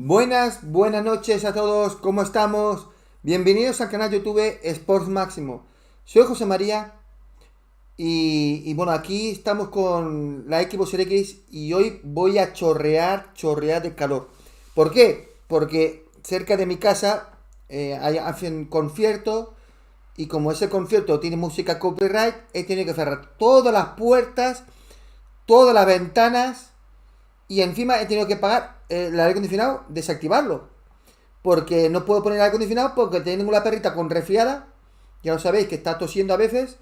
Buenas noches a todos, ¿cómo estamos? Bienvenidos al canal YouTube Sports Máximo. Soy José María y bueno, aquí estamos con la Xbox Series X y hoy voy a chorrear de calor. ¿Por qué? Porque cerca de mi casa hacen concierto y como ese concierto tiene música copyright, he tenido que cerrar todas las puertas, todas las ventanas y encima he tenido que pagar el aire acondicionado, desactivarlo. Porque no puedo poner el aire acondicionado porque tengo una perrita con resfriada. Ya lo sabéis que está tosiendo a veces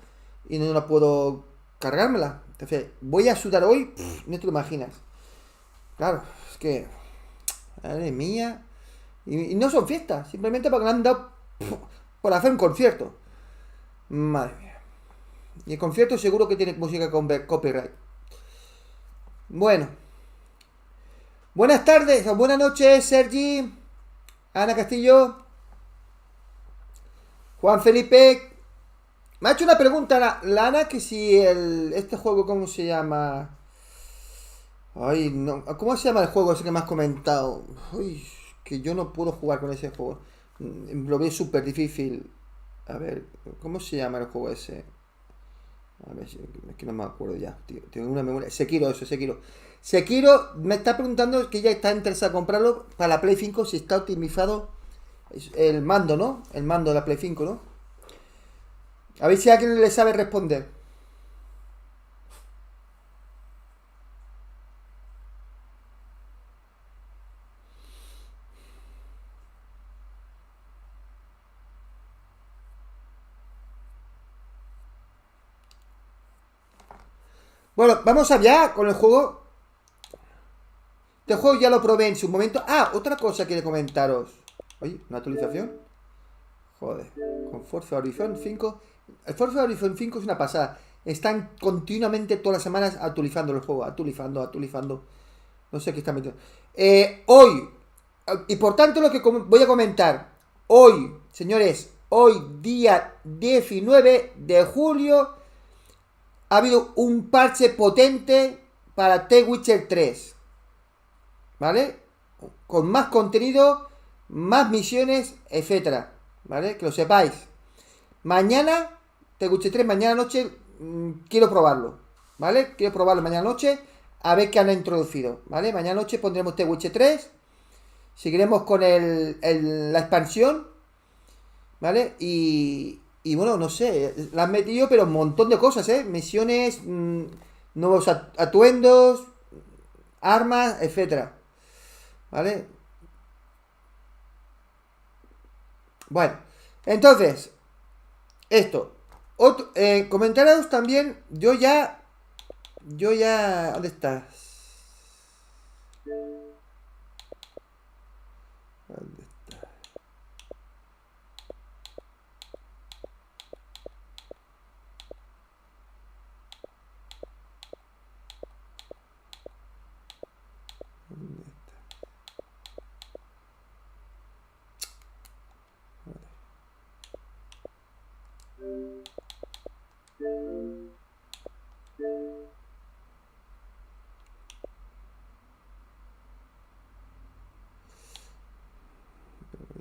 y no la puedo cargármela. Entonces, voy a sudar hoy, no te lo imaginas. Claro, es que. Madre mía. Y no son fiestas, simplemente porque me han dado por hacer un concierto. Madre mía. Y el concierto seguro que tiene música con copyright. Bueno. Buenas tardes o buenas noches, Sergi. Ana Castillo. Juan Felipe. Me ha hecho una pregunta la Ana que si este juego, ¿cómo se llama? Ay, no. ¿Cómo se llama el juego ese que me has comentado? Uy, que yo no puedo jugar con ese juego. Lo veo súper difícil. A ver, ¿cómo se llama el juego ese? A ver, es que no me acuerdo ya, tío. Tengo una memoria. Sekiro, eso, Sekiro. Sekiro me está preguntando que ella está interesada en comprarlo para la Play 5 si está optimizado el mando, ¿no? El mando de la Play 5, ¿no? A ver si alguien le sabe responder. Bueno, vamos allá con el juego. Este juego ya lo probé en su momento. Ah, otra cosa quiero comentaros. Oye, ¿una actualización? Joder, con Forza Horizon 5. El Forza Horizon 5 es una pasada. Están continuamente todas las semanas actualizando el juego. Actualizando. No sé qué está metiendo. Hoy, y por tanto lo que voy a comentar. Hoy, señores, hoy día 19 de julio ha habido un parche potente para The Witcher 3. ¿Vale? Con más contenido, más misiones, etcétera. ¿Vale? Que lo sepáis. Mañana, The Witcher 3, mañana noche, quiero probarlo. ¿Vale? Quiero probarlo mañana noche. A ver qué han introducido. ¿Vale? Mañana noche pondremos The Witcher 3. Seguiremos con la expansión. ¿Vale? Y bueno, no sé. La han metido, pero un montón de cosas, ¿eh? Misiones, nuevos atuendos, armas, etcétera. ¿Vale? Bueno, entonces, esto. Comentaros también, ¿dónde estás? ¿Dónde está? ¿Dónde está?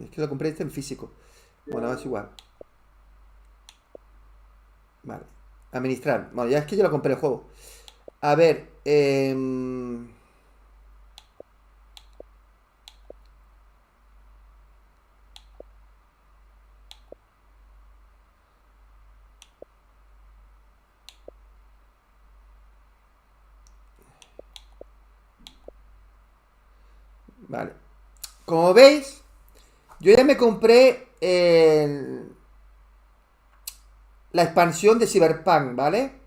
Es que lo compré este en físico. Bueno, es igual. Vale. Administrar. Bueno, ya es que yo lo compré el juego. A ver. Vale. Como veis, yo ya me compré la expansión de Cyberpunk, ¿vale?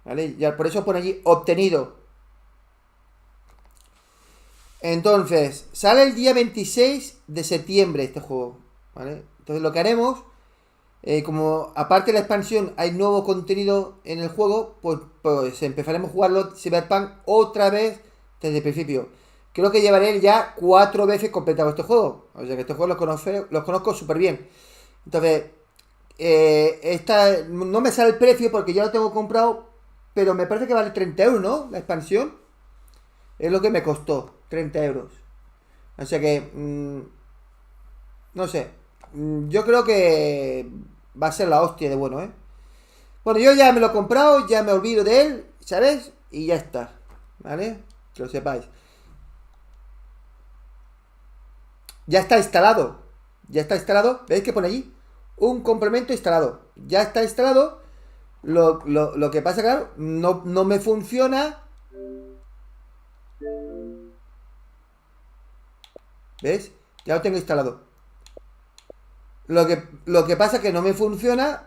¿Vale? Ya por eso pone allí obtenido. Entonces, sale el día 26 de septiembre este juego, ¿vale? Entonces lo que haremos, como aparte de la expansión hay nuevo contenido en el juego, pues empezaremos a jugarlo Cyberpunk otra vez desde el principio. Creo que llevaré ya 4 veces completado este juego. O sea que este juego los conozco súper bien. Entonces, no me sale el precio porque ya lo tengo comprado, pero me parece que vale 30 euros, ¿no? La expansión. Es lo que me costó, 30 euros. O sea que, no sé. Yo creo que va a ser la hostia de bueno, ¿eh? Bueno, yo ya me lo he comprado, ya me olvido de él, ¿sabes? Y ya está, ¿vale? Que lo sepáis. Ya está instalado. Ya está instalado. ¿Veis que pone allí? Un complemento instalado. Ya está instalado. Lo que pasa, claro, no me funciona. ¿Ves? Ya lo tengo instalado. Lo que pasa es que no me funciona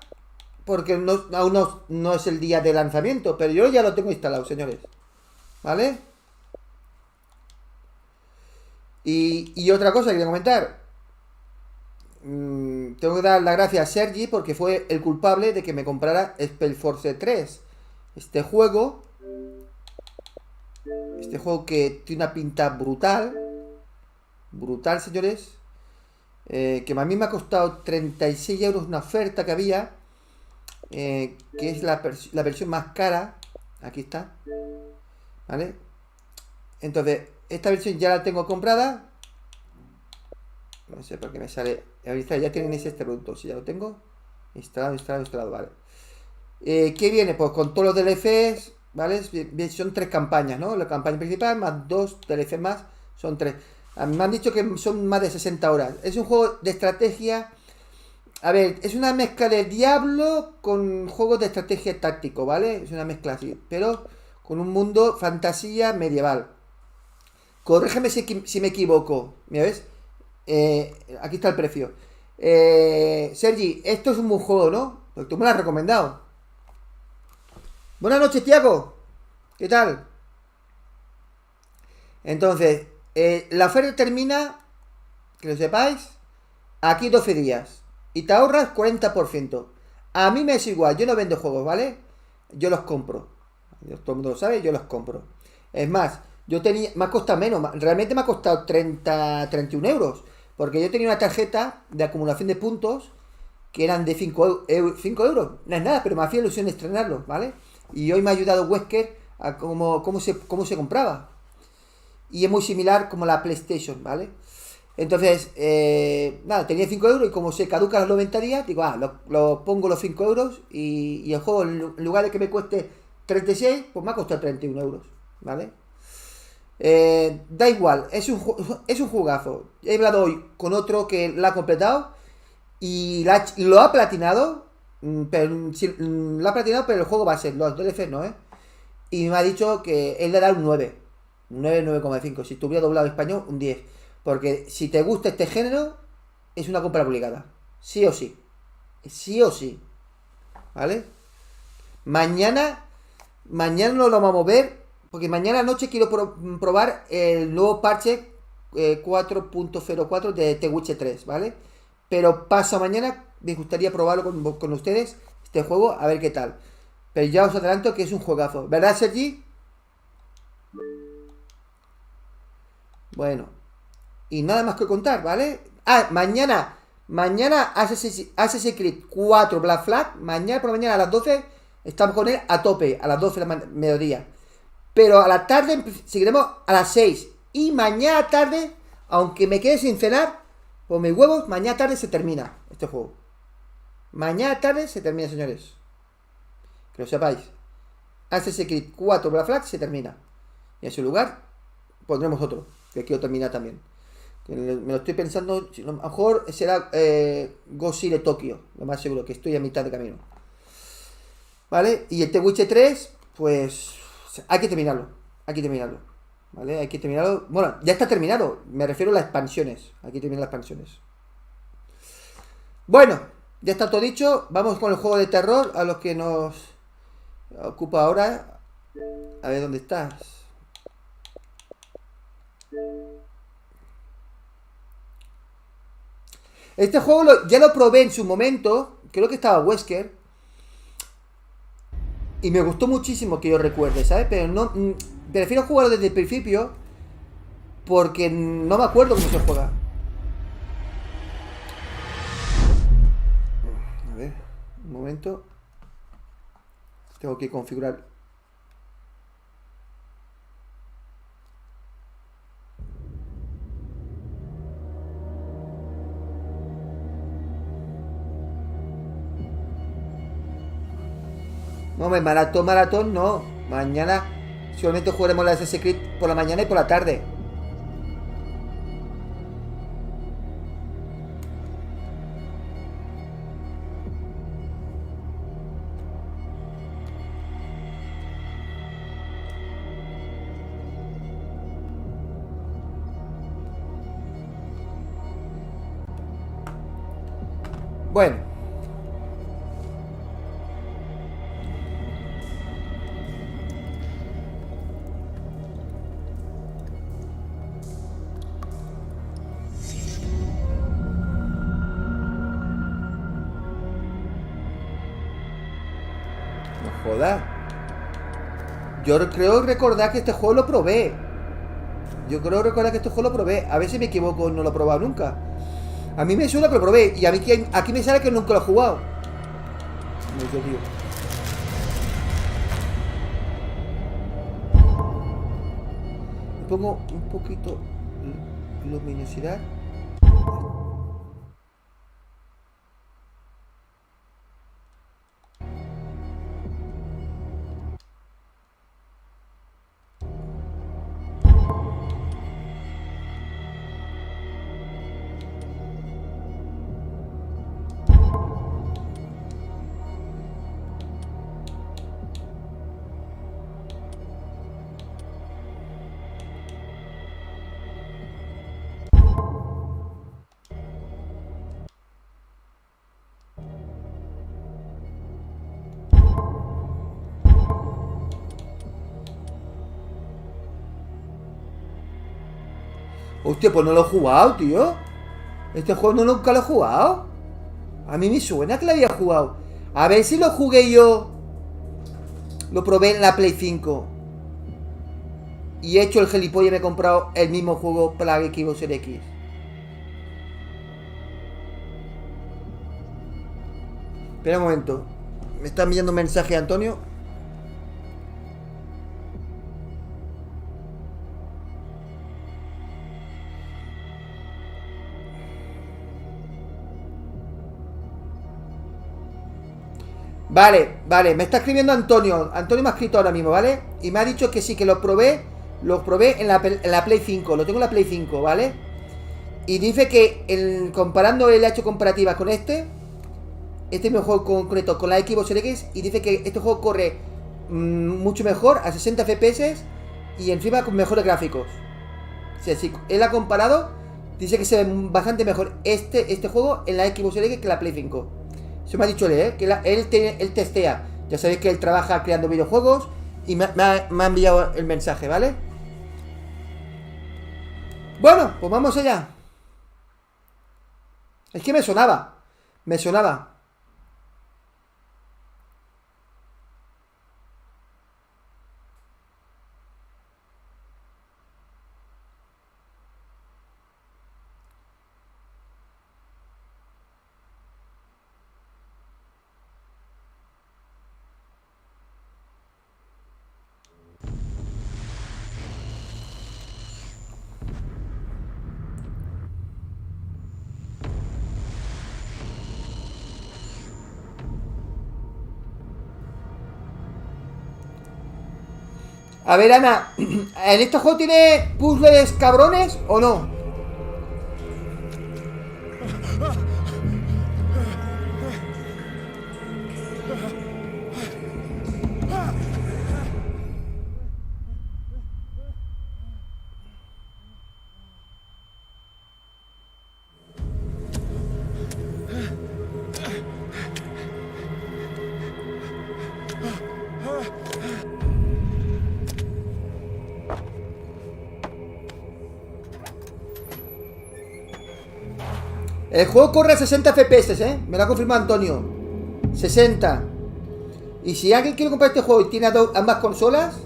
porque aún no es el día de lanzamiento. Pero yo ya lo tengo instalado, señores. ¿Vale? Y otra cosa que quería comentar. Tengo que dar las gracias a Sergi porque fue el culpable de que me comprara Spellforce 3. Este juego. Este juego que tiene una pinta brutal. Brutal, señores. Que a mí me ha costado 36 euros una oferta que había. Que es la versión más cara. Aquí está. ¿Vale? Entonces, esta versión ya la tengo comprada. No sé por qué me sale. Ya tenéis este producto. Si ya lo tengo. Instalado, vale. ¿Qué viene? Pues con todos los DLCs, ¿vale? Son 3 campañas, ¿no? La campaña principal más 2 DLC más. Son 3. Me han dicho que son más de 60 horas. Es un juego de estrategia. A ver, es una mezcla de Diablo con juegos de estrategia táctico, ¿vale? Es una mezcla así. Pero con un mundo fantasía medieval. Corrígeme si me equivoco. ¿Me ves? Aquí está el precio. Sergi, esto es un buen juego, ¿no? Porque tú me lo has recomendado. Buenas noches, Tiago. ¿Qué tal? Entonces, la oferta termina, que lo sepáis, aquí 12 días. Y te ahorras 40%. A mí me es igual, yo no vendo juegos, ¿vale? Yo los compro. Todo el mundo lo sabe, yo los compro. Es más, me ha costado menos. Realmente me ha costado 31 euros. Porque yo tenía una tarjeta de acumulación de puntos que eran de 5 euros. No es nada, pero me hacía ilusión estrenarlos, ¿vale? Y hoy me ha ayudado Wesker a cómo se compraba. Y es muy similar como la PlayStation, ¿vale? Entonces, nada, tenía 5 euros y como se caducan los 90 días, digo, lo pongo los 5 euros y el juego, en lugar de que me cueste 36, pues me ha costado 31 euros, ¿vale? Da igual, es un jugazo. He hablado hoy con otro que lo ha completado y lo ha platinado, pero lo ha platinado, pero el juego va a ser los DLC, ¿no? Y me ha dicho que él le da un 9. Un 9, 9,5. Si estuviera doblado en español, un 10. Porque si te gusta este género, es una compra obligada. Sí o sí. Sí o sí. ¿Vale? Mañana no lo vamos a ver. Porque mañana noche quiero probar el nuevo parche 4.04 de The Witcher 3, ¿vale? Pero pasa mañana, me gustaría probarlo con ustedes, este juego, a ver qué tal. Pero ya os adelanto que es un juegazo. ¿Verdad, Sergi? Bueno. Y nada más que contar, ¿vale? Mañana Assassin's Creed 4 Black Flag. Mañana por la mañana a las 12 estamos con él a tope, a las 12 de la mediodía. Pero a la tarde seguiremos a las 6. Y mañana tarde, aunque me quede sin cenar, por mis huevos, mañana tarde se termina este juego. Mañana tarde se termina, señores. Que lo sepáis. Assassin's Creed 4 Black Flag se termina. Y en su lugar pondremos otro, que quiero terminar también. Me lo estoy pensando, a lo mejor será Ghost City Tokio, lo más seguro, que estoy a mitad de camino. ¿Vale? Y el The Witcher 3, pues hay que terminarlo. ¿Vale? Hay que terminarlo. Bueno, ya está terminado, me refiero a las expansiones. Hay que terminar las expansiones. Bueno, ya está todo dicho. Vamos con el juego de terror, a los que nos ocupa ahora. A ver, ¿dónde estás? Este juego ya lo probé en su momento. Creo que estaba Wesker. Y me gustó muchísimo, que yo recuerde, ¿sabes? Pero no. Prefiero jugarlo desde el principio. Porque no me acuerdo cómo se juega. A ver, un momento. Tengo que configurar. No, maratón no. Mañana solamente jugaremos la Assassin's Creed por la mañana y por la tarde. Bueno. No joda. Yo creo recordar que este juego lo probé. A ver si me equivoco, no lo he probado nunca. A mí me suena que lo probé. Y a mí aquí me sale que nunca lo he jugado. No sé, tío. Le pongo un poquito luminosidad. Hostia, pues no lo he jugado, tío. Este juego nunca lo he jugado. A mí me suena que lo había jugado. A ver si lo jugué yo. Lo probé en la Play 5. Y he hecho el gilipollas y me he comprado el mismo juego para la Xbox Series X. Espera un momento. Me está enviando un mensaje a Antonio. Vale, me está escribiendo Antonio. Antonio me ha escrito ahora mismo, ¿vale? Y me ha dicho que sí, que lo probé en la Play 5. Lo tengo en la Play 5, ¿vale? Y dice que comparando el hecho comparativas con este mismo juego concreto con la Xbox Series X, y dice que este juego corre mucho mejor a 60 FPS y encima con mejores gráficos. O sea, si él ha comparado, dice que se ve bastante mejor este juego en la Xbox Series X que la Play 5. Eso me ha dicho él, que él testea. Ya sabéis que él trabaja creando videojuegos y me ha enviado el mensaje, ¿vale? Bueno, pues vamos allá. Es que me sonaba. A ver, Ana, ¿en este juego tiene puzzles cabrones o no? El juego corre a 60 FPS, me lo ha confirmado Antonio. 60. Y si alguien quiere comprar este juego y tiene ambas consolas,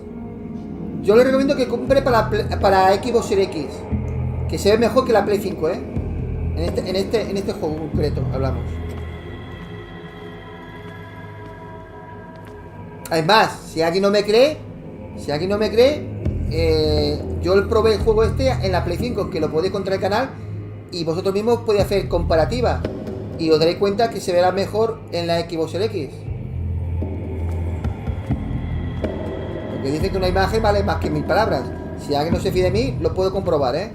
yo le recomiendo que compre para Xbox Series X, que se ve mejor que la Play 5, En este juego concreto hablamos. Además, si alguien no me cree, yo probé el juego en la Play 5, que lo podéis encontrar en el canal, y vosotros mismos podéis hacer comparativa y os daréis cuenta que se verá mejor en la Xbox Series X. Porque dicen que una imagen vale más que 1000 palabras. Si alguien no se fía de mí, lo puedo comprobar, ¿eh?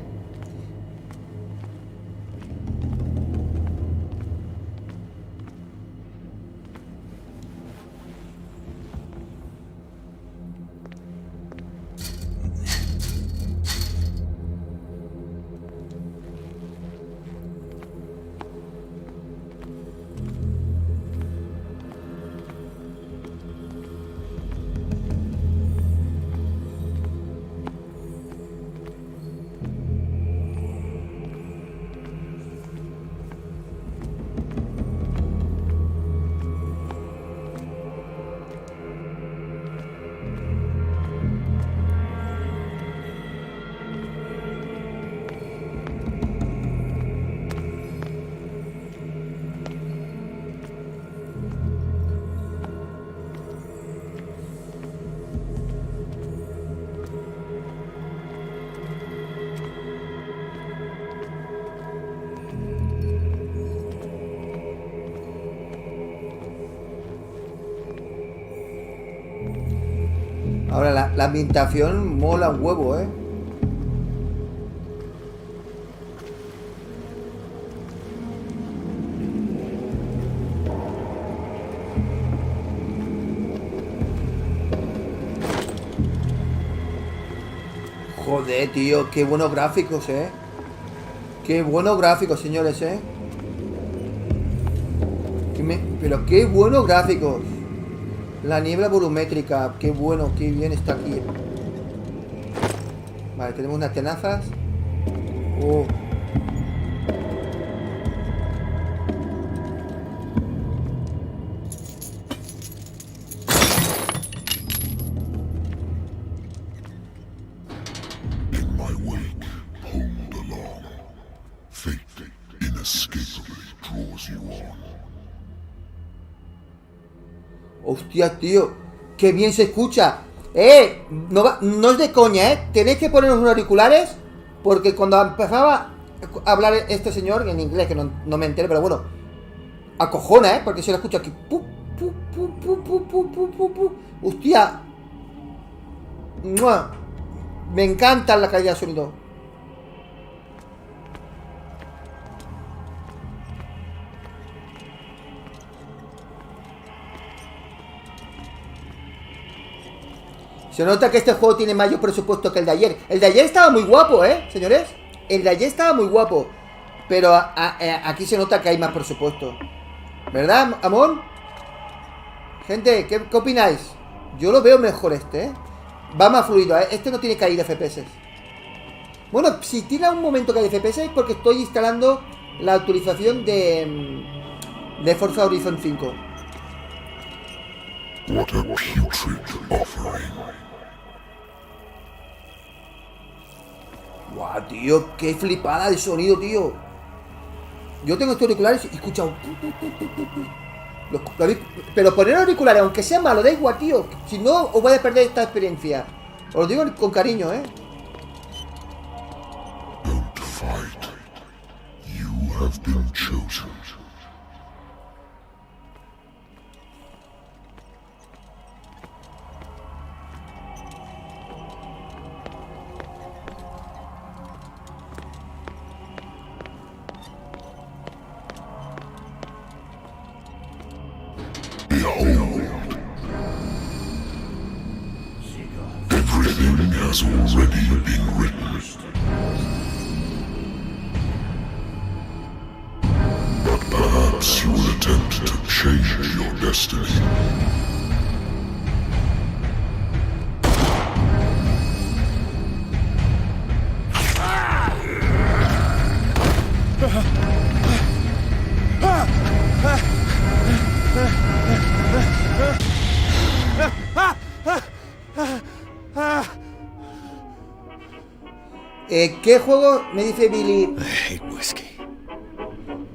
Ahora, la ambientación mola un huevo, ¿eh? Joder, tío, qué buenos gráficos, ¿eh? Qué buenos gráficos, señores, ¿eh? Pero qué buenos gráficos. La niebla volumétrica, qué bueno, qué bien está aquí. Vale, tenemos unas tenazas. Oh. Hostia, tío, qué bien se escucha. No es de coña, tenéis que poneros unos auriculares. Porque cuando empezaba a hablar este señor en inglés, que no me enteré, pero bueno, acojona, porque se lo escucha aquí. Hostia. ¡Mua! Me encanta la calidad de sonido. Se nota que este juego tiene mayor presupuesto que el de ayer. El de ayer estaba muy guapo, señores. El de ayer estaba muy guapo. Pero aquí se nota que hay más presupuesto. ¿Verdad, amor? Gente, ¿qué opináis? Yo lo veo mejor este, Va más fluido, Este no tiene caída de FPS. Bueno, si tiene un momento que hay FPS es porque estoy instalando la actualización de Forza Horizon 5. What a putrid offering. Guau, tío, qué flipada de sonido, tío. Yo tengo estos auriculares y he escuchado. Pero poner auriculares, aunque sea malo, da igual, tío. Si no, os vais a perder esta experiencia. Os lo digo con cariño, Don't fight. You have been chosen. Everything has already been written. But perhaps you will attempt to change your destiny. ¿Qué juego? Me dice Billy.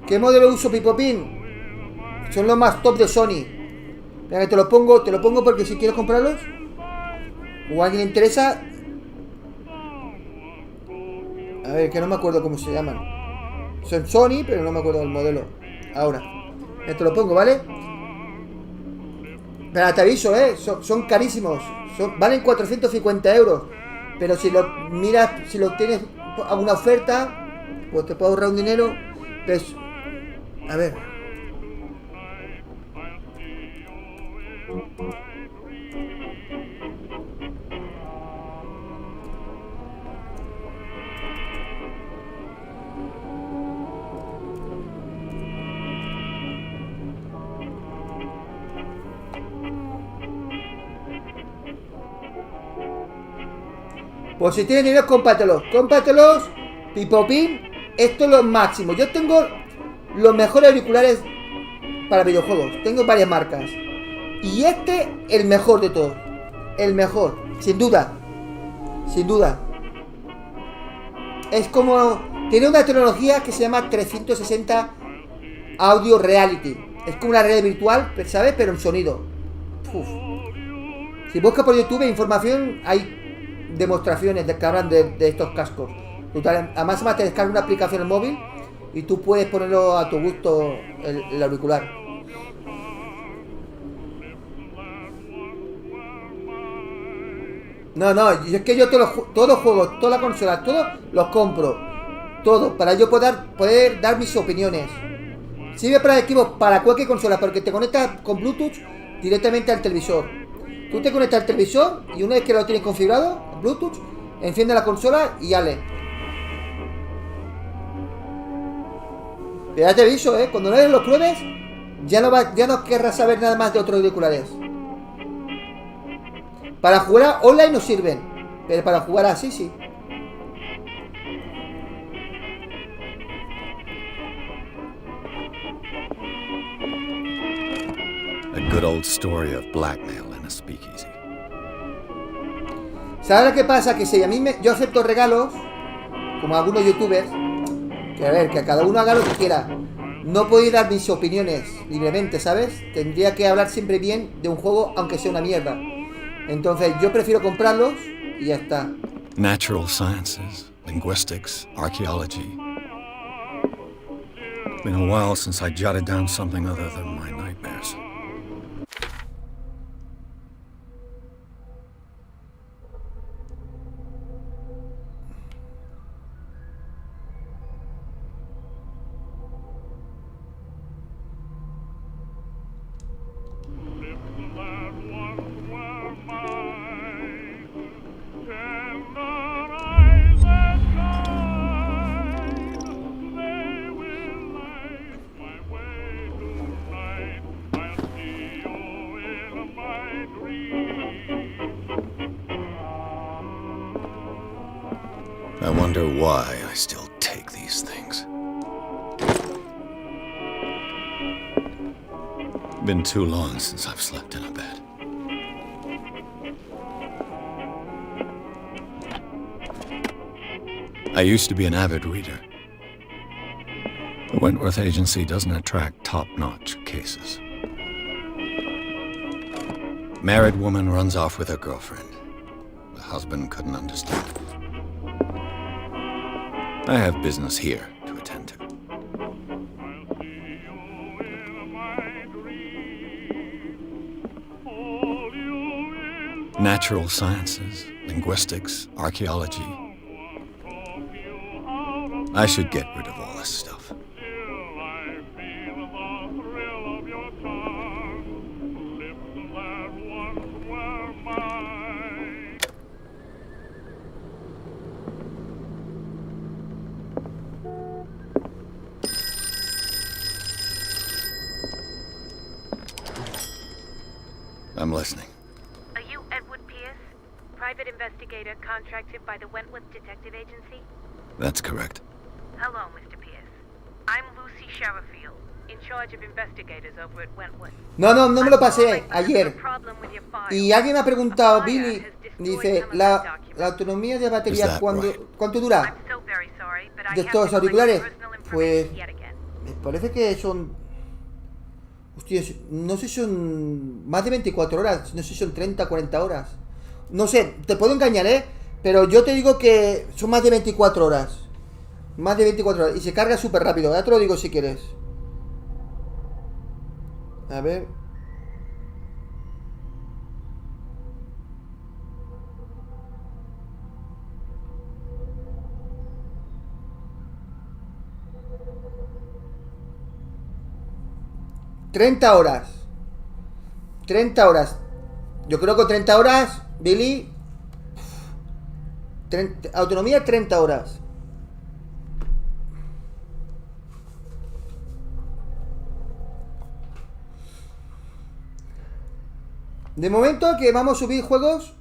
¿Qué modelo uso, Pipopín? Son los más top de Sony. Venga, te lo pongo porque si quieres comprarlos o a alguien le interesa. A ver, que no me acuerdo cómo se llaman. Son Sony, pero no me acuerdo del modelo. Ahora, te lo pongo, ¿vale? Pero te aviso, son carísimos. Valen 450 euros. Pero si lo miras, si lo tienes a una oferta, pues te puedo ahorrar un dinero. Pues, a ver. Pues si tienes dinero, cómpratelos, pipopín. Esto es lo máximo. Yo tengo los mejores auriculares para videojuegos. Tengo varias marcas. Y este, el mejor de todos. El mejor, sin duda. Sin duda. Es como... Tiene una tecnología que se llama 360 Audio Reality. Es como una realidad virtual, ¿sabes? Pero en sonido. Uf. Si buscas por YouTube información, hay demostraciones de que hablan de estos cascos. Además te descarga una aplicación en el móvil y tú puedes ponerlo a tu gusto el auricular. No, es que yo todos los juegos, todas las consolas, todos los compro. Todos, para yo poder dar mis opiniones. Sirve para equipos, para cualquier consola, porque te conectas con Bluetooth directamente al televisor. Tú te conectas al televisor y una vez que lo tienes configurado, Bluetooth, enciende la consola y ale. Pero ya te aviso, cuando no los pruebes, ya no querrás saber nada más de otros auriculares. Para jugar online no sirven, pero para jugar así sí. A good old story of blackmail in a speakeasy. ¿Sabes lo que pasa? Que si a mí yo acepto regalos, como algunos youtubers, que a ver, que cada uno haga lo que quiera. No puedo dar mis opiniones libremente, ¿sabes? Tendría que hablar siempre bien de un juego, aunque sea una mierda. Entonces yo prefiero comprarlos y ya está. Natural sciences, linguistics, archaeology. It's been a while since I jotted down something other than my nightmares. I wonder why I still take these things. Been too long since I've slept in a bed. I used to be an avid reader. The Wentworth Agency doesn't attract top-notch cases. Married woman runs off with her girlfriend. The husband couldn't understand. I have business here to attend to. Natural sciences, linguistics, archaeology. I should get rid of all this stuff. I'm listening. Are you Edward Pierce, private investigator contracted by the Wentworth Detective Agency? That's correct. Hello, Mr. Pierce. I'm Lucy Sherrifield, in charge of investigators over at Wentworth. No me lo pasé ayer. Y alguien me ha preguntado, Billy, dice, la autonomía de batería, ¿cuánto dura? De estos auriculares. Pues, me parece que son... Hostia, no sé si son más de 24 horas, no sé si son 30, 40 horas. No sé, te puedo engañar, pero yo te digo que son más de 24 horas. Más de 24 horas. Y se carga súper rápido, ya te lo digo si quieres. A ver. 30 horas. 30 horas. Yo creo que con 30 horas, Billy... autonomía 30 horas. De momento que vamos a subir juegos,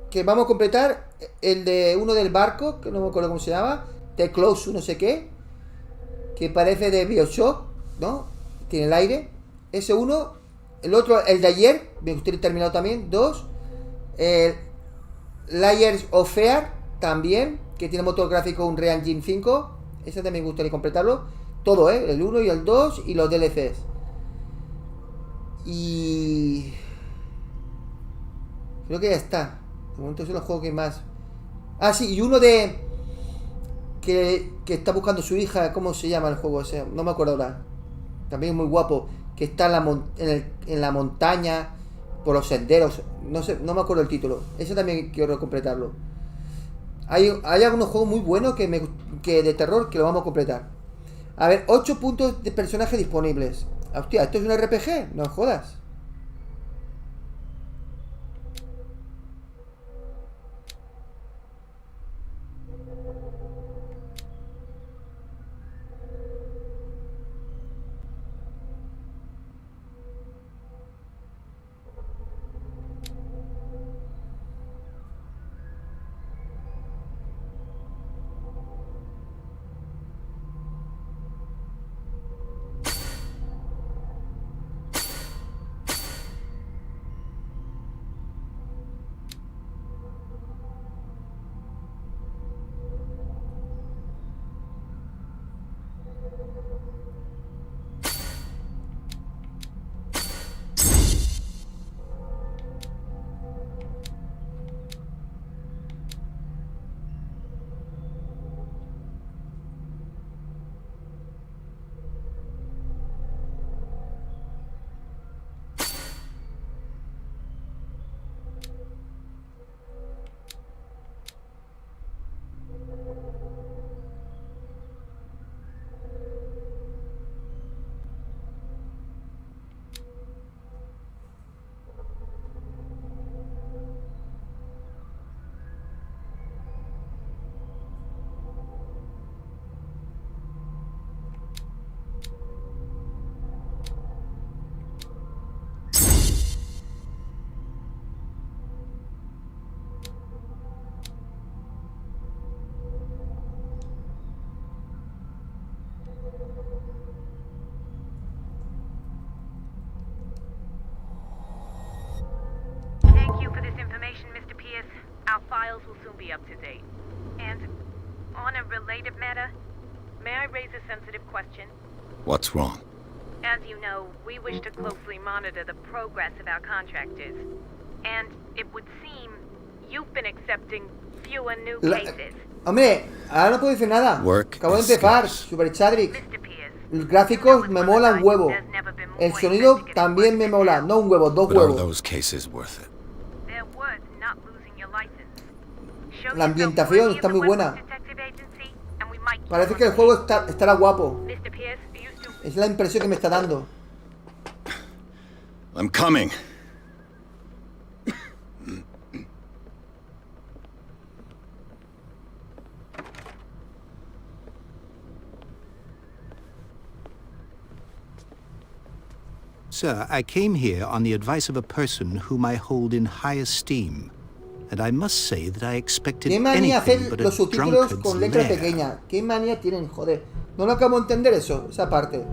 que vamos a completar el de uno del barco, que no me acuerdo cómo se llama, The Close no sé qué, que parece de BioShock, ¿no? Tiene el aire. Ese uno. El otro, el de ayer, me gustaría terminado también. 2. Layers of Fear, también, que tiene motor gráfico Unreal Engine 5. Ese también me gustaría completarlo. Todo, el 1 y el 2 y los DLCs. Y... creo que ya está. De momento son los juegos que más... Ah, sí, y uno de... Que está buscando su hija. ¿Cómo se llama el juego ese? No me acuerdo ahora. También es muy guapo. Que está en la montaña, por los senderos. No sé, no me acuerdo el título. Ese también quiero completarlo. Hay algunos juegos muy buenos que de terror que lo vamos a completar. A ver, 8 puntos de personaje disponibles. Hostia, ¿esto es un RPG? No jodas. Our files will soon be up to date. And on a related matter, may I raise a sensitive question? What's wrong? As you know, we wish to closely monitor the progress of our contractors. And it would seem you've been accepting fewer new cases. Hombre, ahora no puedo decir nada. Acabo de empezar, Super Chadrick. Los gráficos me mola un huevo. El sonido también me mola, no un huevo, dos huevos. La ambientación está muy buena. Parece que el juego estará guapo. Es la impresión que me está dando. I'm coming. Sir, I came here on the advice of a person whom I hold in high esteem. And I must say that I expected ¿Qué manía hacer anything but a los subtítulos drunkard's con letra lair. pequeña? ¿Qué manía tienen? Joder. No lo acabo de entender eso, esa parte.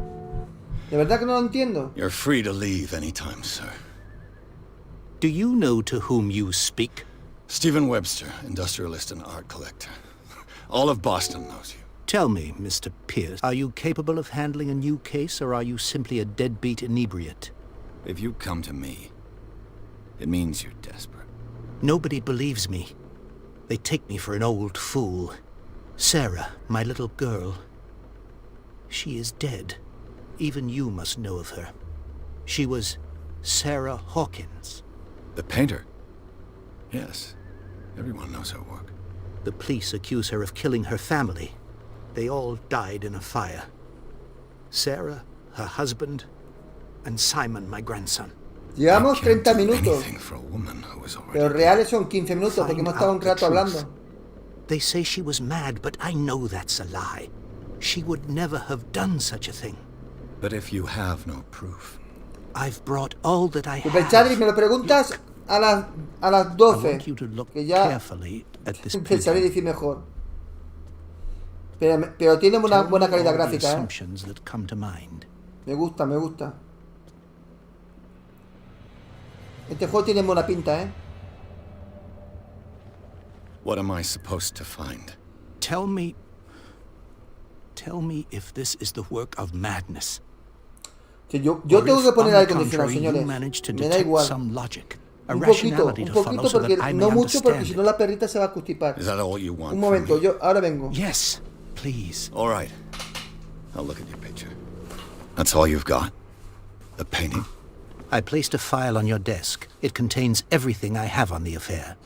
De verdad que no lo entiendo. You're free to leave anytime, sir. Do you know to whom you speak? Stephen Webster, industrialist and art collector. All of Boston knows you. Tell me, Mr. Pierce, are you capable of handling a new case, or are you simply a deadbeat inebriate? If you come to me, it means you're desperate. Nobody believes me. They take me for an old fool. Sarah, my little girl, she is dead. Even you must know of her. She was Sarah Hawkins. The painter? Yes. Everyone knows her work. The police accuse her of killing her family. They all died in a fire. Sarah, her husband, and Simon, my grandson. Llevamos I can't 30 do minutos. anything for a woman who is already Pero dead. reales son 15 minutos porque Find hemos estado un out the rato truth. hablando. They say she was mad, but I know that's a lie. She would never have done such a thing. But if you have no proof, I've brought all that I Super Charlie, me have. lo preguntas a las I 12. want you to look Que ya carefully at this pensaré painting. decir mejor. Pero tiene una Tell me buena calidad all the gráfica, ¿eh? assumptions that come to mind. Me gusta, me gusta. Este juego tiene buena pinta, ¿eh? what am I supposed to find? Tell me if this is the work of madness. Que yo Or tengo if, que poner on aire the acondicionado, contrary, you señores. manage to Me da detect igual. some logic, a Un rationality to follow poquito, so porque that I may no mucho, porque understand si it. no la perrita se va a constipar. Is that all you want Un from momento, me? ahora vengo. Yes, please. All right. I'll look at your picture. That's all you've got? The painting? I placed a file on your desk. It contains everything I have on the affair.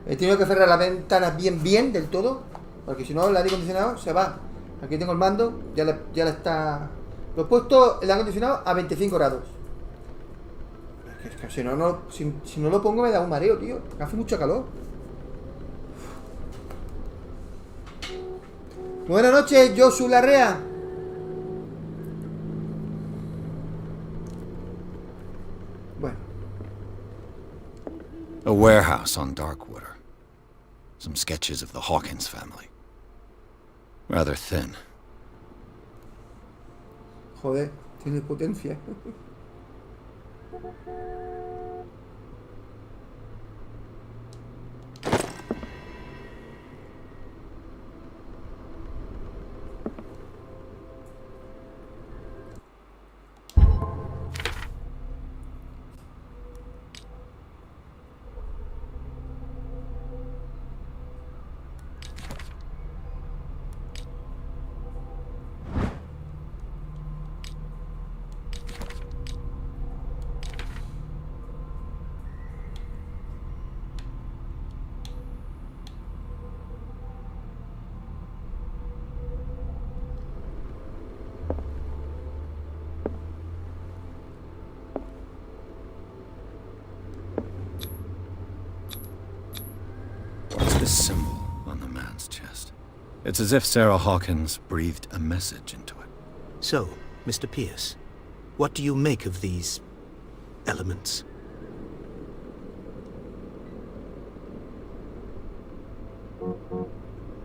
He tenido que cerrar las ventanas bien del todo, porque si no el aire acondicionado se va. Aquí tengo el mando, ya le está... Lo he puesto el aire acondicionado a 25 grados. Es que si no lo pongo me da un mareo, tío. Hace mucho calor. Buenas noches, Josu Larrea. Bueno. A warehouse on Darkwater. Some sketches of the Hawkins family. Rather thin. Joder, tiene potencia. What's this symbol on the man's chest? It's as if Sarah Hawkins breathed a message into it. So, Mr. Pierce, what do you make of these elements?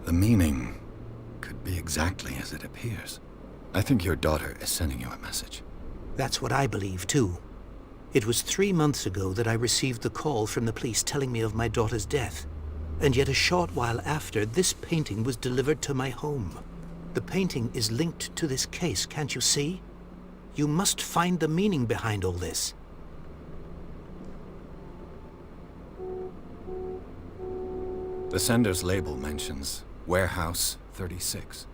The meaning could be exactly as it appears. I think your daughter is sending you a message. That's what I believe, too. It was 3 months ago that I received the call from the police telling me of my daughter's death. And yet a short while after, this painting was delivered to my home. The painting is linked to this case, can't you see? You must find the meaning behind all this. The sender's label mentions Warehouse 36.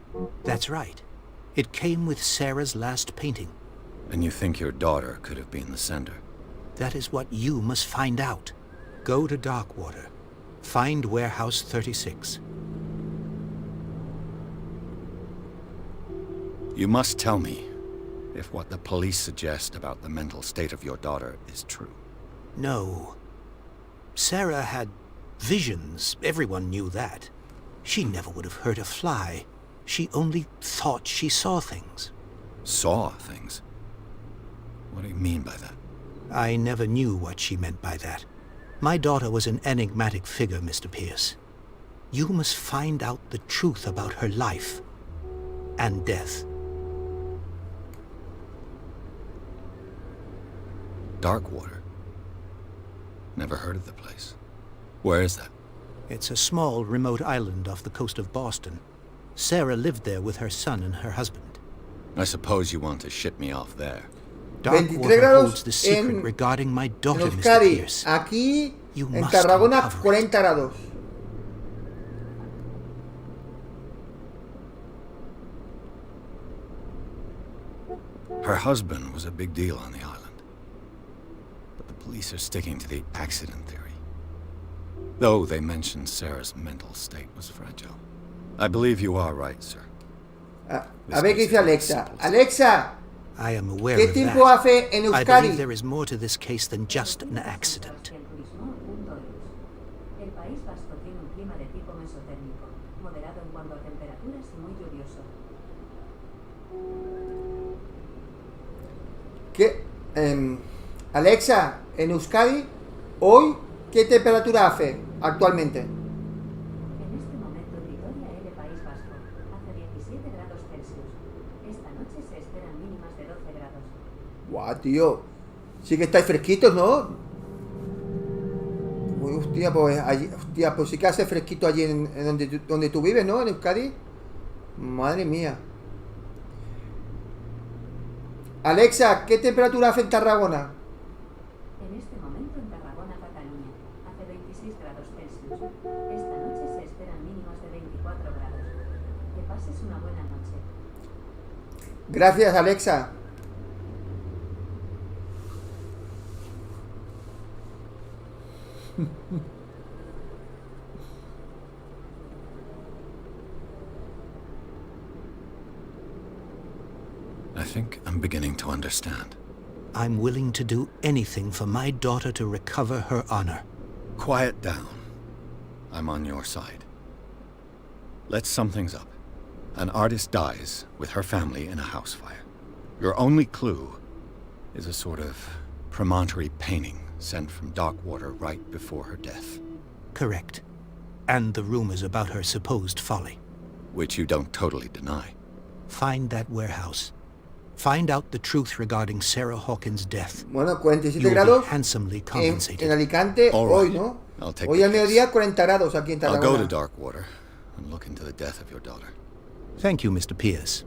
That's right. It came with Sarah's last painting. And you think your daughter could have been the sender? That is what you must find out. Go to Darkwater. Find Warehouse 36. You must tell me if what the police suggest about the mental state of your daughter is true. No. Sarah had visions. Everyone knew that. She never would have hurt a fly. She only thought she saw things. Saw things? What do you mean by that? I never knew what she meant by that. My daughter was an enigmatic figure, Mr. Pierce. You must find out the truth about her life and death. Darkwater? Never heard of the place. Where is that? It's a small, remote island off the coast of Boston. Sarah lived there with her son and her husband. I suppose you want to ship me off there. 23 Darkwater grados holds the secret en, regarding my en daughter, Mr. Euskadi. Pierce. Aquí, You en must Tarragona, uncover 40 it. grados. Her husband was a big deal on the island. But the police are sticking to the accident theory. Though they mentioned Sarah's mental state was fragile. I believe you are right, sir. A ver qué dice Alexa. Alexa, I am aware ¿qué of tiempo that. hace en I believe Euskadi? there is more to this case than just an accident. El País Vasco tiene un clima de tipo mesotérmico, moderado en cuanto a temperaturas y muy lluvioso. ¿Qué? Alexa, en Euskadi, hoy, ¿qué temperatura hace actualmente? En este momento en Vitoria, el País Vasco, hace 17 grados Celsius. Esta noche se esperan mínimas de 12 grados. Guau, tío. Sí que estáis fresquitos, ¿no? Uy, hostia, pues, hostia, pues sí que hace fresquito allí en donde tú vives, ¿no? En Euskadi. Madre mía. Alexa, ¿qué temperatura hace en Tarragona? En este momento en Tarragona, Cataluña, hace 26 grados Celsius. Esta noche se esperan mínimas de 24 grados. Que pases una buena noche. Gracias, Alexa. I think I'm beginning to understand. I'm willing to do anything for my daughter to recover her honor. Quiet down. I'm on your side. Let's sum things up. An artist dies with her family in a house fire. Your only clue is a sort of promontory painting sent from Darkwater right before her death. Correct. And the rumors about her supposed folly. Which you don't totally deny. Find that warehouse. Find out the truth regarding Sarah Hawkins' death. Bueno, 47 You'll be grados handsomely en compensated. Alicante All hoy, right. ¿no? I'll take Hoy the al case. mediodía 40 grados aquí en I'll go to Tarragona. Darkwater and look into the death of your daughter. Thank you, Mr. Pierce.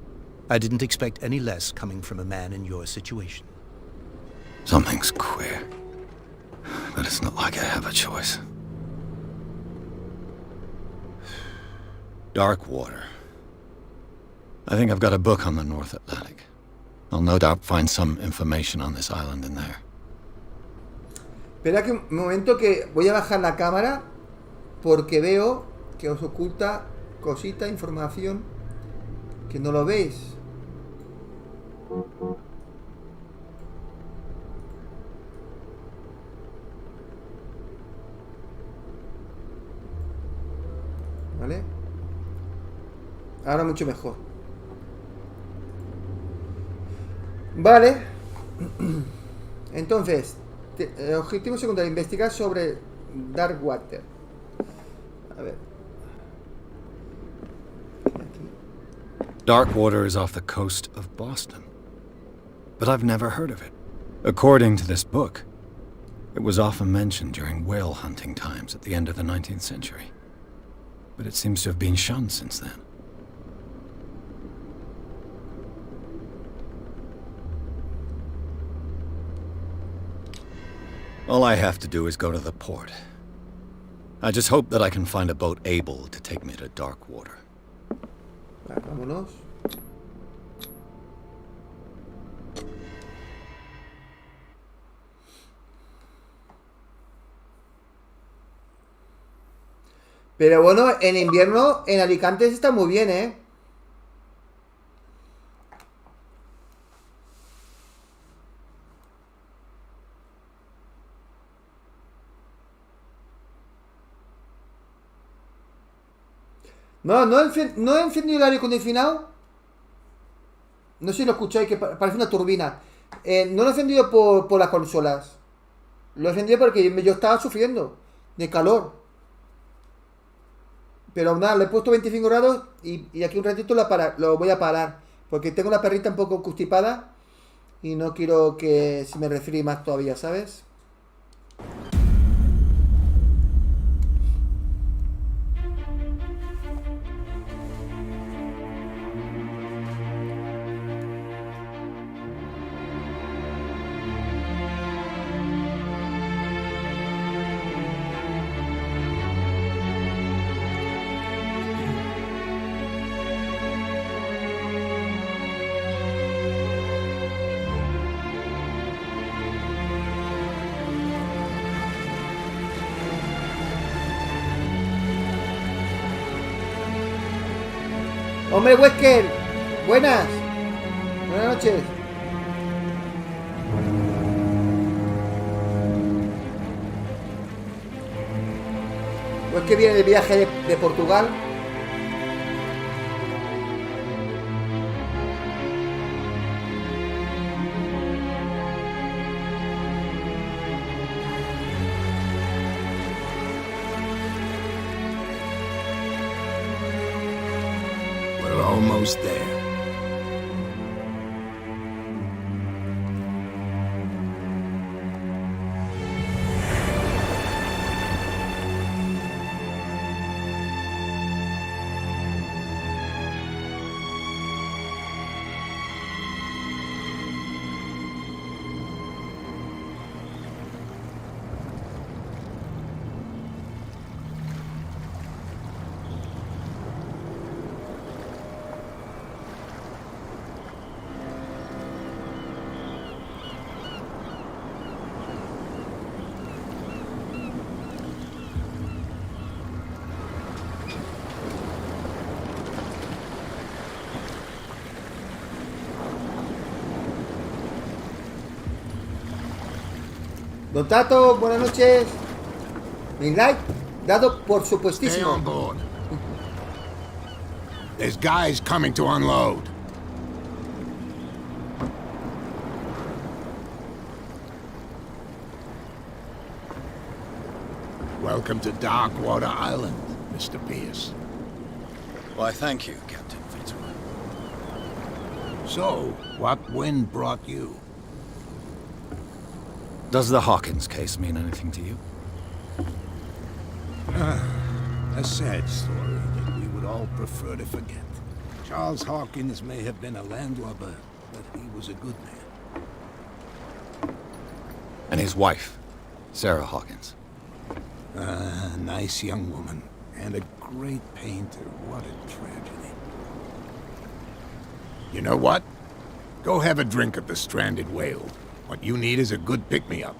I didn't expect any less coming from a man in your situation. Something's queer. But it's not like I have a choice. Darkwater. I think I've got a book on the North Atlantic. I'll no doubt find some information on this island in there. Espera que un momento que voy a bajar la cámara porque veo que os oculta cosita, información que no lo veis. ¿Vale? Ahora mucho mejor. Vale. Entonces, objetivo secundario, investigar sobre Darkwater. A ver. Darkwater is off the coast of Boston. But I've never heard of it. According to this book, it was often mentioned during whale hunting times at the end of the 19th century. But it seems to have been shunned since then. All I have to do is go to the port. I just hope that I can find a boat able to take me to Darkwater. Vale, vámonos. Pero bueno, en invierno en Alicante está muy bien, ¿eh? No he encendido el aire acondicionado. No sé si lo escucháis, que parece una turbina. No lo he encendido por las consolas. Lo he encendido porque yo estaba sufriendo de calor. Pero nada, le he puesto 25 grados y aquí un ratito lo voy a parar. Porque tengo la perrita un poco constipada y no quiero que se me resfríe más todavía, ¿sabes? Hombre, Wesker, buenas noches. Wesker viene de viaje de Portugal. Almost there. Don Tato, buenas noches. Mi like dado por Stay supuestísimo. on board. There's guys coming to unload. Welcome to Darkwater Island, Mr. Pierce. Why, thank you, Captain Fitzroy. So, what wind brought you? Does the Hawkins case mean anything to you? A sad story that we would all prefer to forget. Charles Hawkins may have been a landlubber, but he was a good man. And his wife, Sarah Hawkins. A nice young woman, and a great painter. What a tragedy. You know what? Go have a drink at the Stranded Whale. What you need is a good pick-me-up.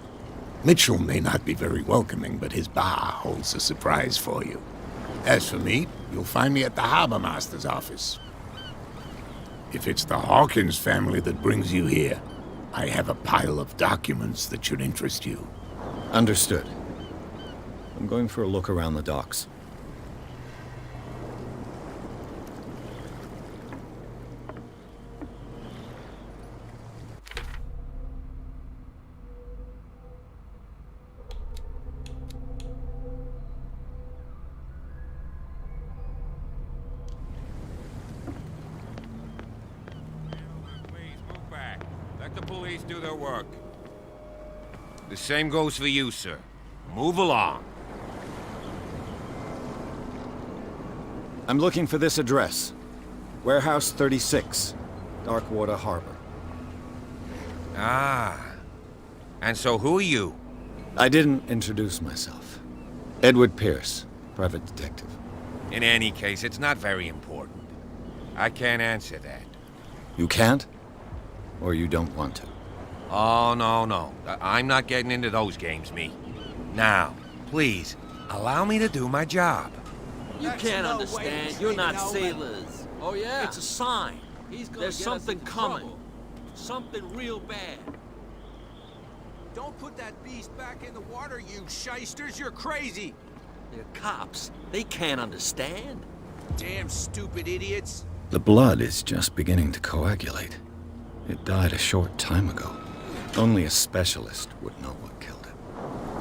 Mitchell may not be very welcoming, but his bar holds a surprise for you. As for me, you'll find me at the Harbor Master's office. If it's the Hawkins family that brings you here, I have a pile of documents that should interest you. Understood. I'm going for a look around the docks. Let the police do their work. The same goes for you, sir. Move along. I'm looking for this address. Warehouse 36, Darkwater Harbor. Ah. And so who are you? I didn't introduce myself. Edward Pierce, private detective. In any case, it's not very important. I can't answer that. You can't? Or you don't want to? Oh, no. I'm not getting into those games, me. Now, please, allow me to do my job. You can't understand. You're not sailors. Oh, yeah? It's a sign. There's something coming. Something real bad. Don't put that beast back in the water, you shysters. You're crazy. They're cops. They can't understand. Damn stupid idiots. The blood is just beginning to coagulate. It died a short time ago. Only a specialist would know what killed it.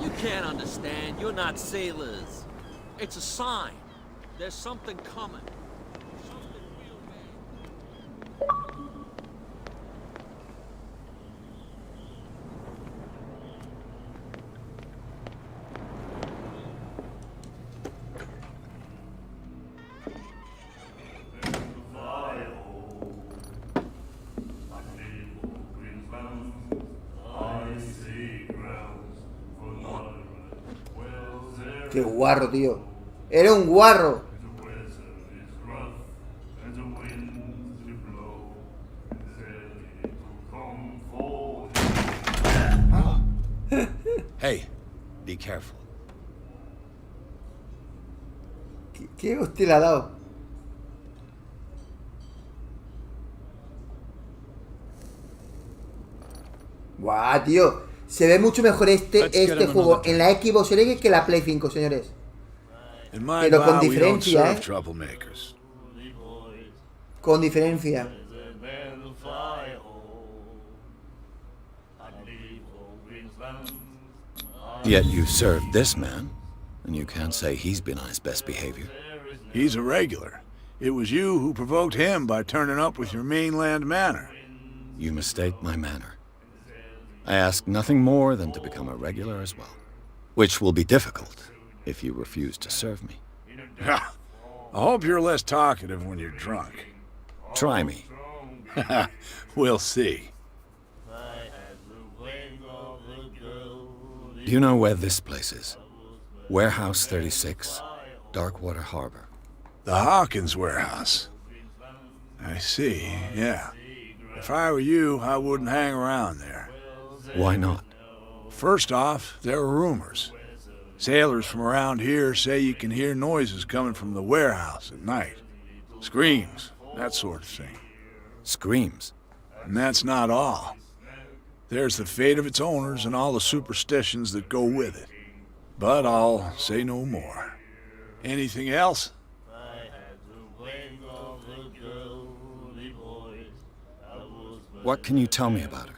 You can't understand. You're not sailors. It's a sign. There's something coming. Something real bad. Qué guarro, tío. Era un guarro. Hey, be careful. ¿Qué hostia le ha dado? Guau, tío. Se ve mucho mejor este juego en la Xbox Series que la Play 5, señores. Pero con diferencia, ¿eh? Con diferencia. Yet you served this man, and you can't say he's been on his best behavior. He's a regular. It was you who provoked him by turning up with your mainland manner. You mistake my manner. I ask nothing more than to become a regular as well, which will be difficult if you refuse to serve me. I hope you're less talkative when you're drunk. Try me. We'll see. Do you know where this place is? Warehouse 36, Darkwater Harbor. The Hawkins warehouse. I see, yeah. If I were you, I wouldn't hang around there. Why not? First off, there are rumors. Sailors from around here say you can hear noises coming from the warehouse at night. Screams, that sort of thing. Screams? And that's not all. There's the fate of its owners and all the superstitions that go with it. But I'll say no more. Anything else? What can you tell me about her?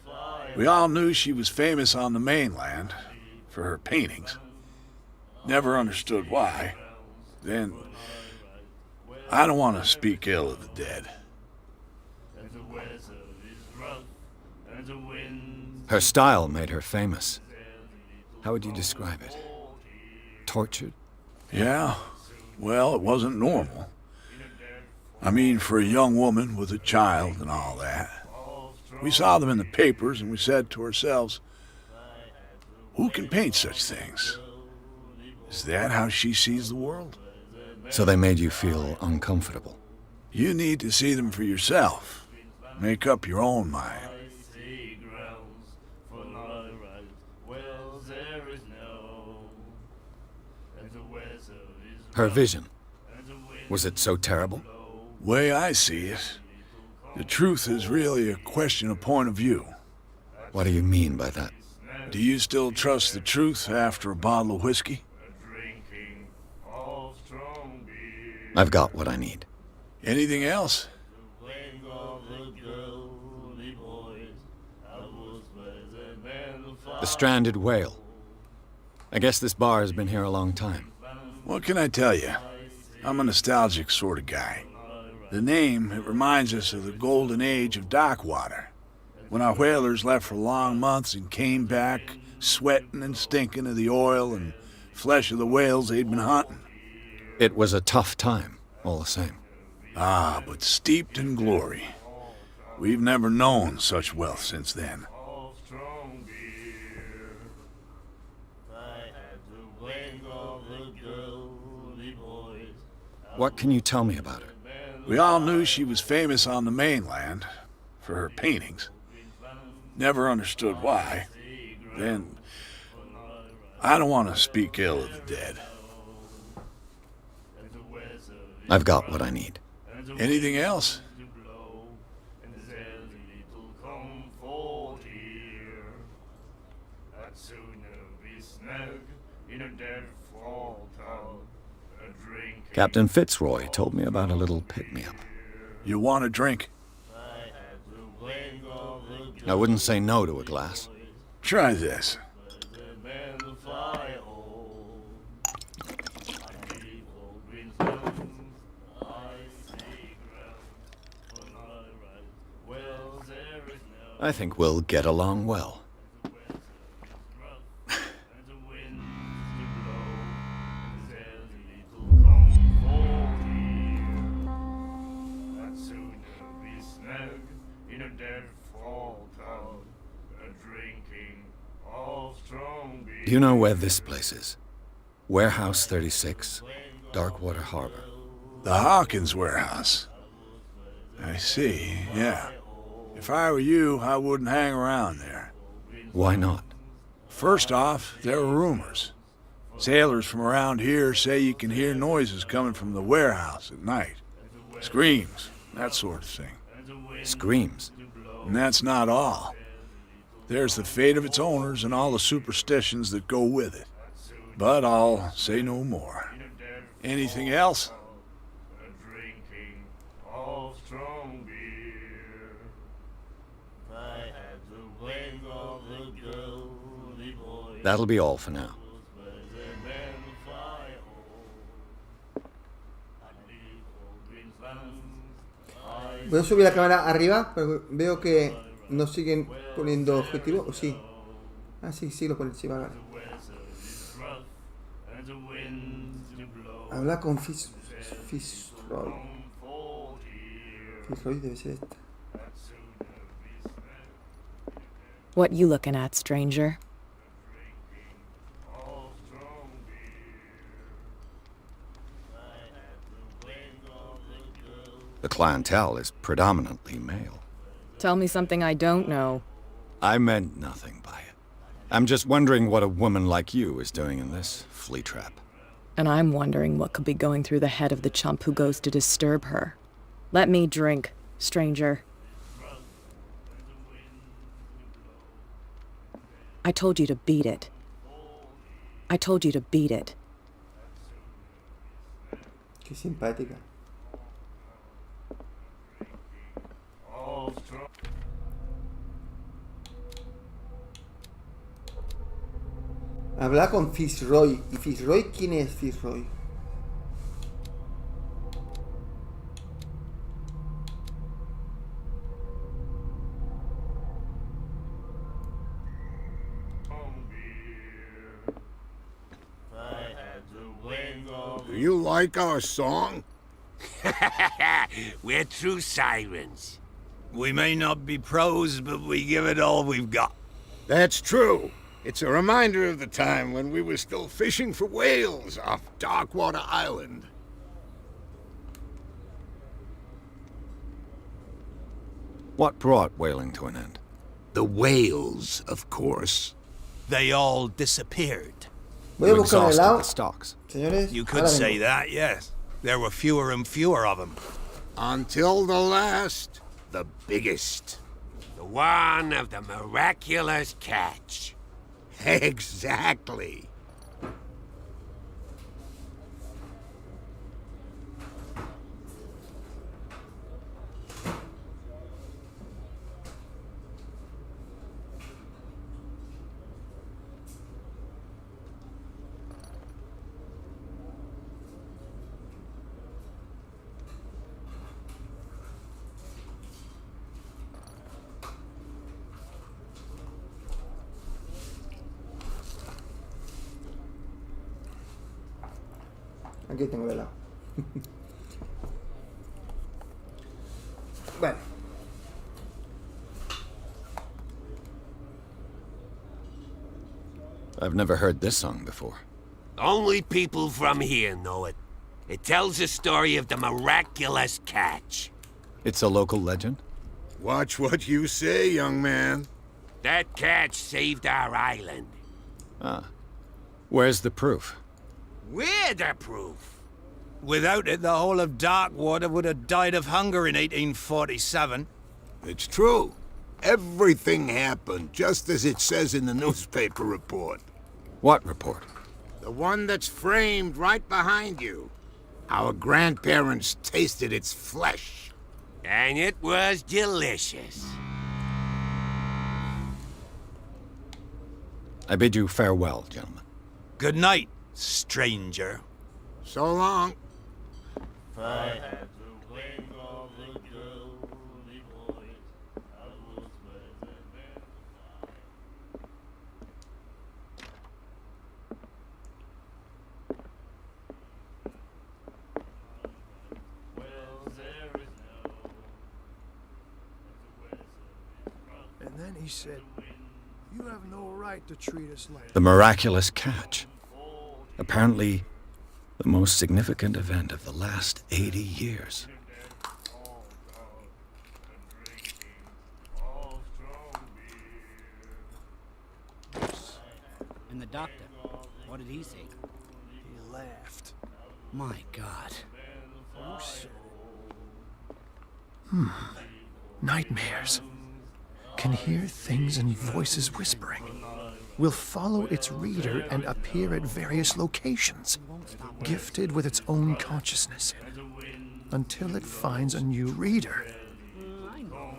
We all knew she was famous on the mainland for her paintings. Never understood why. Then, I don't want to speak ill of the dead. Her style made her famous. How would you describe it? Tortured? Yeah, well, it wasn't normal. I mean, for a young woman with a child and all that. We saw them in the papers and we said to ourselves, who can paint such things? Is that how she sees the world? So they made you feel uncomfortable? You need to see them for yourself. Make up your own mind. Her vision, was it so terrible? Way I see it, the truth is really a question of point of view. What do you mean by that? Do you still trust the truth after a bottle of whiskey? I've got what I need. Anything else? The stranded whale. I guess this bar has been here a long time. What can I tell you? I'm a nostalgic sort of guy. The name, it reminds us of the golden age of dockwater, when our whalers left for long months and came back sweating and stinking of the oil and flesh of the whales they'd been hunting. It was a tough time, all the same. Ah, but steeped in glory. We've never known such wealth since then. What can you tell me about her? We all knew she was famous on the mainland for her paintings. Never understood why. Then, I don't want to speak ill of the dead. I've got what I need. Anything else? Captain Fitzroy told me about a little pick-me-up. You want a drink? I wouldn't say no to a glass. Try this. I think we'll get along well. Do you know where this place is? Warehouse 36, Darkwater Harbor. The Hawkins warehouse. I see, yeah. If I were you, I wouldn't hang around there. Why not? First off, there are rumors. Sailors from around here say you can hear noises coming from the warehouse at night. Screams, that sort of thing. Screams? And that's not all. There's the fate of its owners and all the superstitions that go with it. But I'll say no more. Anything else? That'll be all for now. Voy a subir la cámara arriba, pero veo que no siguen poniendo objetivo, ¿o sí? Ah, sí, sí lo ponen, sí, vale. Habla con Fitzroy. Fitzroy debe ser esta. What you looking at, stranger? The clientele is predominantly male. Tell me something I don't know. I meant nothing by it. I'm just wondering what a woman like you is doing in this flea trap. And I'm wondering what could be going through the head of the chump who goes to disturb her. Let me drink, stranger. I told you to beat it. I told you to beat it. Qué simpática. Habla con Fitzroy. ¿Y Fitzroy quién es Fitzroy? Do you like our song? We're true sirens. We may not be pros, but we give it all we've got. That's true. It's a reminder of the time when we were still fishing for whales off Darkwater Island. What brought whaling to an end? The whales, of course. They all disappeared. Voy a You buscar el exhausted helado. the stocks. Señores, You could ahora say vengo. that, yes. There were fewer and fewer of them. Until the last, the biggest. The one of the miraculous catch. Exactly. Aquí tengo el helado. Bueno. I've never heard this song before. Only people from here know it. It tells the story of the miraculous catch. It's a local legend? Watch what you say, young man. That catch saved our island. Ah. Where's the proof? We're the proof. Without it, the whole of Darkwater would have died of hunger in 1847. It's true. Everything happened just as it says in the newspaper report. What report? The one that's framed right behind you. Our grandparents tasted its flesh. And it was delicious. I bid you farewell, gentlemen. Good night, stranger. So long. And then he said, "You have no right to treat us like The miraculous catch. Apparently, the most significant event of the last 80 years. And the doctor, what did he say? He laughed. My God. Nightmares. Can hear things and voices whispering. Will follow its reader and appear at various locations, gifted with its own consciousness, until it finds a new reader. I know.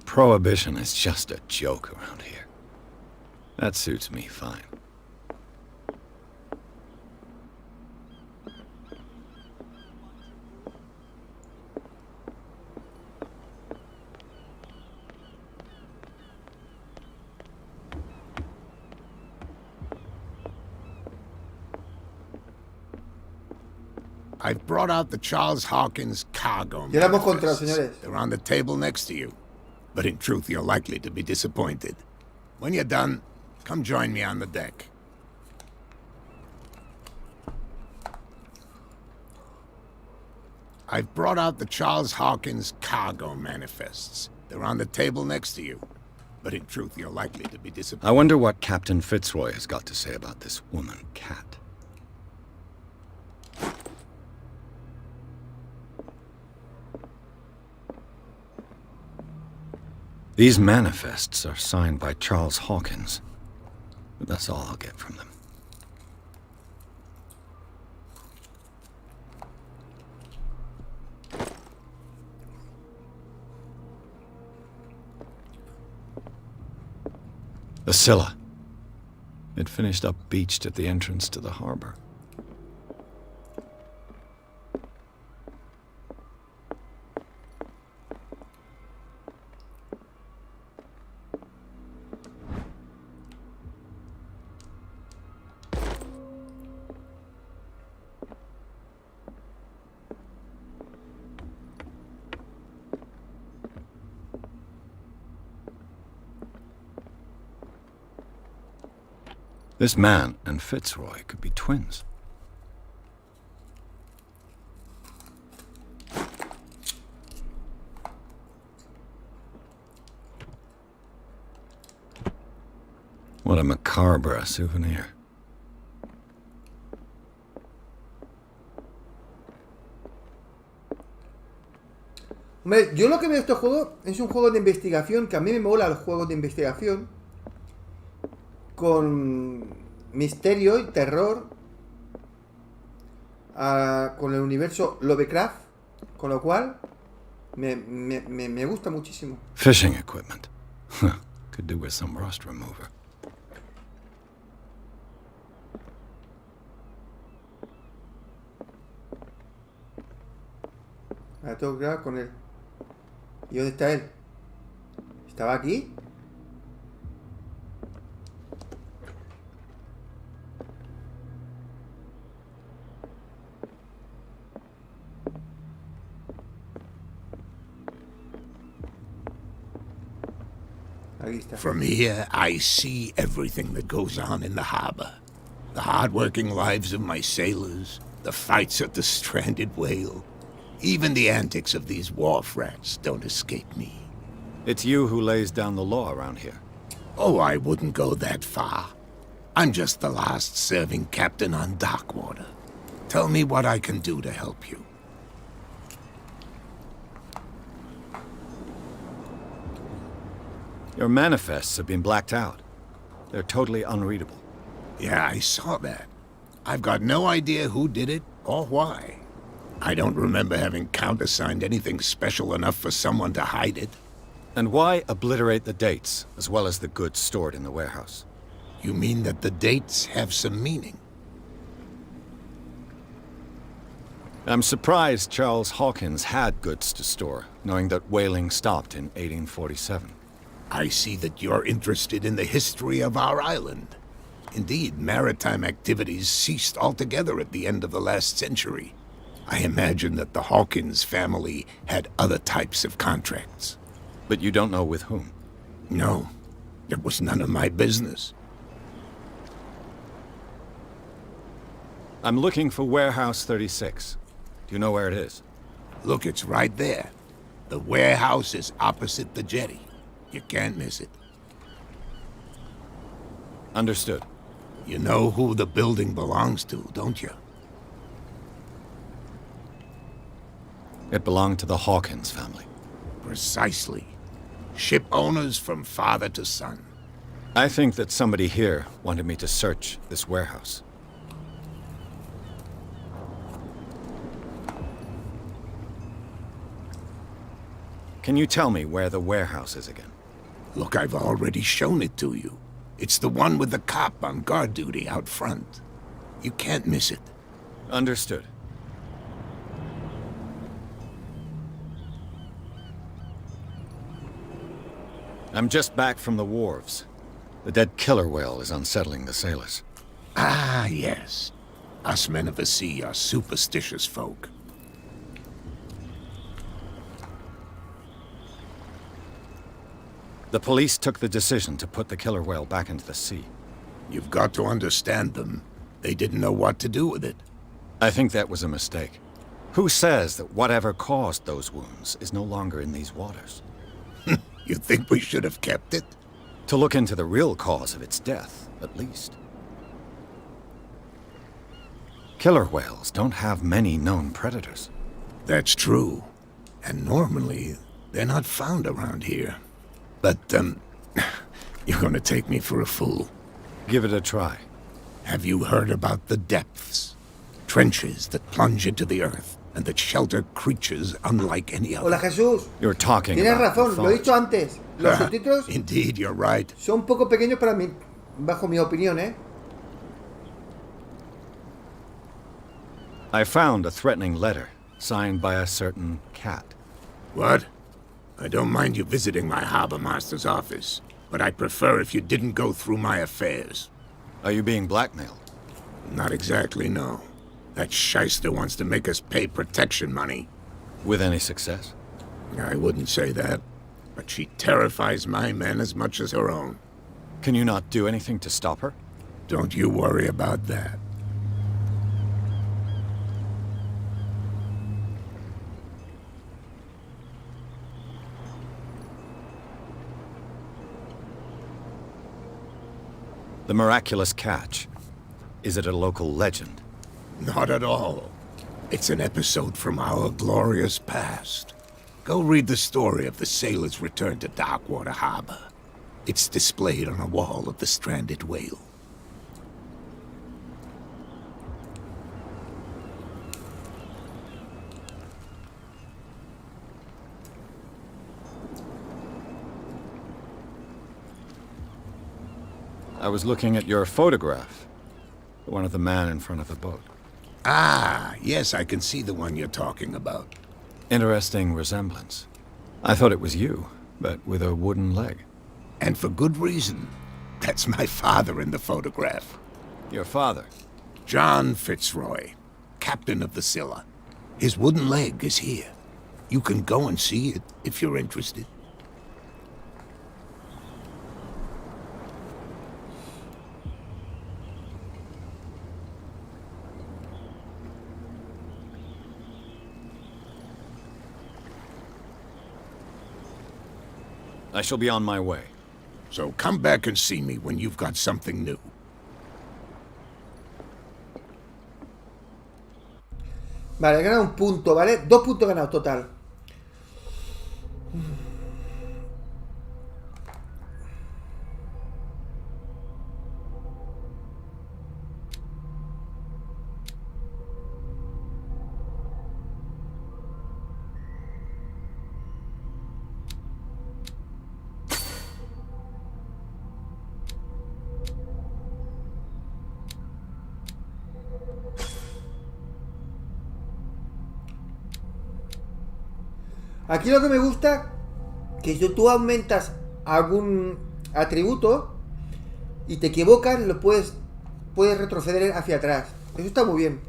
Prohibition is just a joke around here. That suits me fine. I've brought out the Charles Hawkins cargo Ya la hemos encontrado, manifests. señores. They're on the table next to you. But in truth, you're likely to be disappointed. When you're done, come join me on the deck. I've brought out the Charles Hawkins cargo manifests. They're on the table next to you. But in truth, you're likely to be disappointed. I wonder what Captain Fitzroy has got to say about this woman, Cat. These manifests are signed by Charles Hawkins, but that's all I'll get from them. The Scylla. It finished up beached at the entrance to the harbor. This man and Fitzroy could be twins. What a macabre souvenir. Hombre, yo lo que veo de este juego es un juego de investigación, que a mí me mola los juegos de investigación, con misterio y terror, con el universo Lovecraft, con lo cual me gusta muchísimo. Fishing equipment. Could do with some rust remover. Ahora tengo que hablar con él. ¿Y dónde está él? ¿Estaba aquí? From here, I see everything that goes on in the harbor. The hard-working lives of my sailors, the fights at the stranded whale. Even the antics of these wharf rats don't escape me. It's you who lays down the law around here. Oh, I wouldn't go that far. I'm just the last serving captain on Darkwater. Tell me what I can do to help you. Your manifests have been blacked out. They're totally unreadable. Yeah, I saw that. I've got no idea who did it or why. I don't remember having countersigned anything special enough for someone to hide it. And why obliterate the dates, as well as the goods stored in the warehouse? You mean that the dates have some meaning? I'm surprised Charles Hawkins had goods to store, knowing that whaling stopped in 1847. I see that you're interested in the history of our island. Indeed, maritime activities ceased altogether at the end of the last century. I imagine that the Hawkins family had other types of contracts. But you don't know with whom? No, it was none of my business. I'm looking for Warehouse 36. Do you know where it is? Look, it's right there. The warehouse is opposite the jetty. You can't miss it. Understood. You know who the building belongs to, don't you? It belonged to the Hawkins family. Precisely. Ship owners from father to son. I think that somebody here wanted me to search this warehouse. Can you tell me where the warehouse is again? Look, I've already shown it to you. It's the one with the cop on guard duty out front. You can't miss it. Understood. I'm just back from the wharves. The dead killer whale is unsettling the sailors. Ah, yes. Us men of the sea are superstitious folk. The police took the decision to put the killer whale back into the sea. You've got to understand them. They didn't know what to do with it. I think that was a mistake. Who says that whatever caused those wounds is no longer in these waters? You think we should have kept it? To look into the real cause of its death, at least. Killer whales don't have many known predators. That's true. And normally, they're not found around here. But, you're gonna take me for a fool. Give it a try. Have you heard about the depths? Trenches that plunge into the earth and that shelter creatures unlike any other. Hola Jesús. You're talking Tienes about razón, lo he dicho antes. Los subtítulos Indeed, you're right. son un poco pequeños para mí, bajo mi opinión, ¿eh? I found a threatening letter signed by a certain cat. What? I don't mind you visiting my harbor master's office, but I'd prefer if you didn't go through my affairs. Are you being blackmailed? Not exactly, no. That shyster wants to make us pay protection money. With any success? I wouldn't say that, but she terrifies my men as much as her own. Can you not do anything to stop her? Don't you worry about that. The miraculous catch. Is it a local legend? Not at all. It's an episode from our glorious past. Go read the story of the sailor's return to Darkwater Harbor. It's displayed on a wall of the stranded whale. I was looking at your photograph. The one of the man in front of the boat. Ah, yes, I can see the one you're talking about. Interesting resemblance. I thought it was you, but with a wooden leg. And for good reason. That's my father in the photograph. Your father? John Fitzroy, captain of the Scylla. His wooden leg is here. You can go and see it if you're interested. I shall be on my way. So come back and see me when you've got something new. Vale, he ganado un punto, ¿vale? 2 puntos ganados total. Aquí lo que me gusta, que si tú aumentas algún atributo y te equivocas, lo puedes retroceder hacia atrás. Eso está muy bien.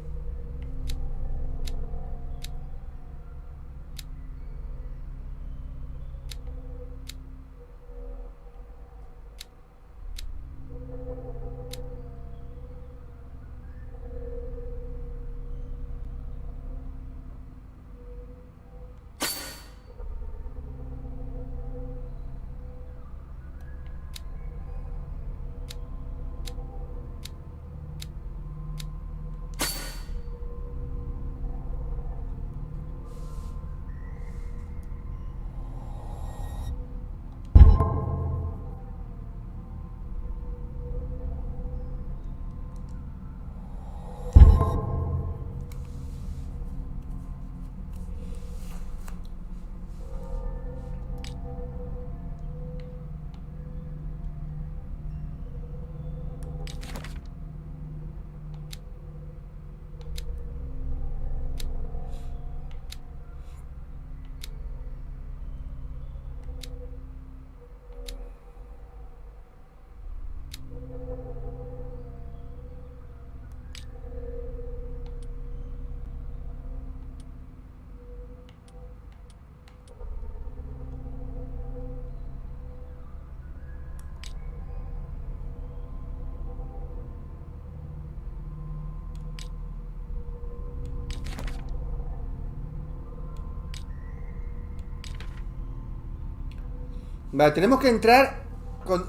Vale, tenemos que entrar,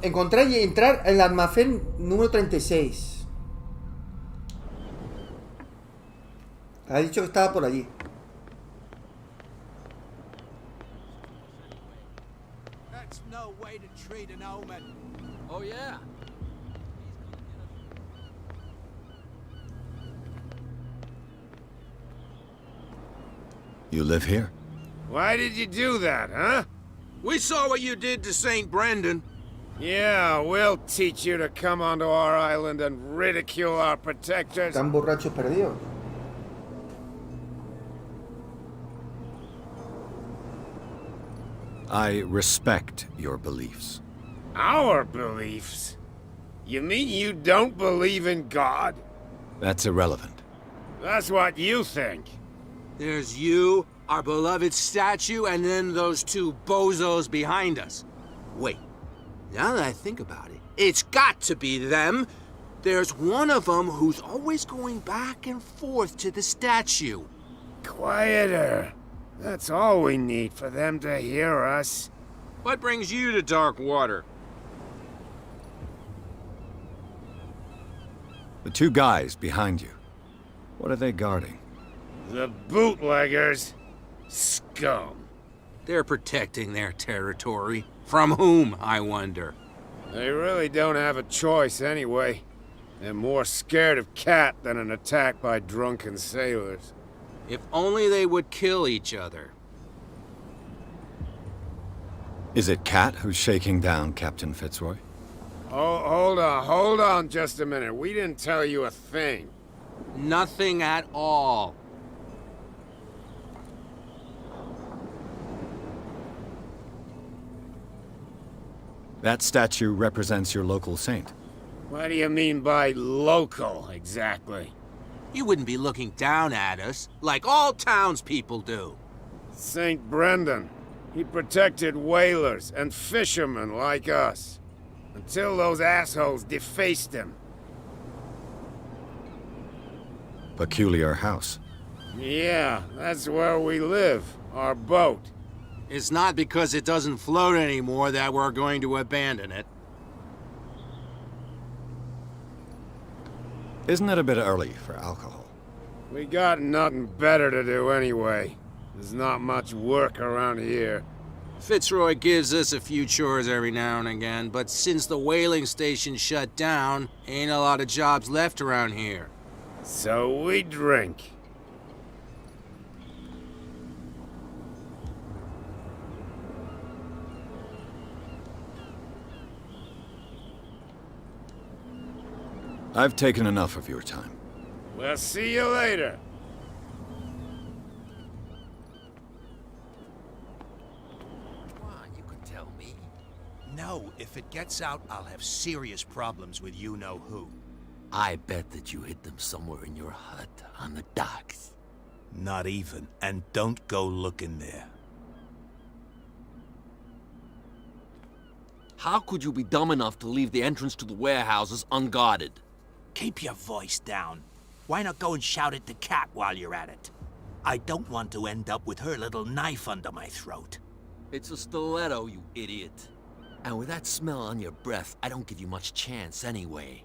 encontrar y entrar en el almacén número 36. Ha dicho que estaba por allí. That's no way to treat an omen. Oh, yeah. You live here? Why did you do that, huh? We saw what you did to St. Brendan. Yeah, we'll teach you to come onto our island and ridicule our protectors. Están borrachos perdidos. I respect your beliefs. Our beliefs? You mean you don't believe in God? That's irrelevant. That's what you think. There's you, our beloved statue, and then those two bozos behind us. Wait, now that I think about it, it's got to be them. There's one of them who's always going back and forth to the statue. Quieter. That's all we need for them to hear us. What brings you to Darkwater? The two guys behind you. What are they guarding? The bootleggers. Scum. They're protecting their territory. From whom, I wonder? They really don't have a choice anyway. They're more scared of Cat than an attack by drunken sailors. If only they would kill each other. Is it Cat who's shaking down Captain Fitzroy? Oh, hold on just a minute. We didn't tell you a thing. Nothing at all. That statue represents your local saint. What do you mean by local, exactly? You wouldn't be looking down at us, like all townspeople do. St. Brendan. He protected whalers and fishermen like us. Until those assholes defaced him. Peculiar house. Yeah, that's where we live. Our boat. It's not because it doesn't float anymore that we're going to abandon it. Isn't it a bit early for alcohol? We got nothing better to do anyway. There's not much work around here. Fitzroy gives us a few chores every now and again, but since the whaling station shut down, ain't a lot of jobs left around here. So we drink. I've taken enough of your time. We'll see you later. You could tell me. No, if it gets out, I'll have serious problems with you-know-who. I bet that you hid them somewhere in your hut on the docks. Not even, and don't go looking there. How could you be dumb enough to leave the entrance to the warehouses unguarded? Keep your voice down. Why not go and shout at the cat while you're at it? I don't want to end up with her little knife under my throat. It's a stiletto, you idiot. And with that smell on your breath, I don't give you much chance anyway.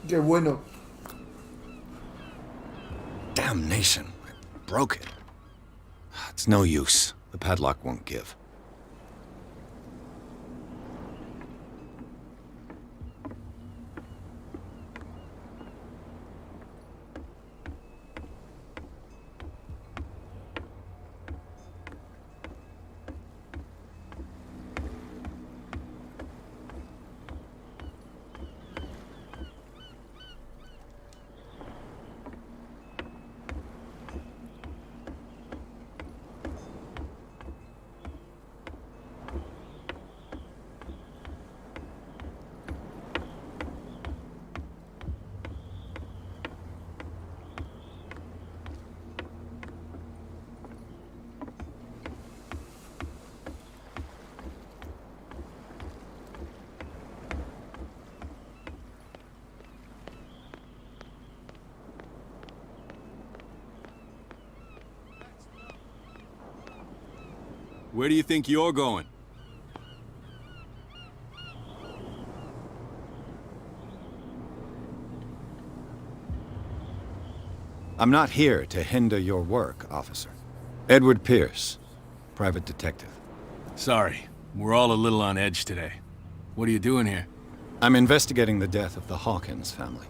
Qué bueno. Damnation. I broke it. It's no use. The padlock won't give. Where do you think you're going? I'm not here to hinder your work, officer. Edward Pierce, private detective. Sorry, we're all a little on edge today. What are you doing here? I'm investigating the death of the Hawkins family.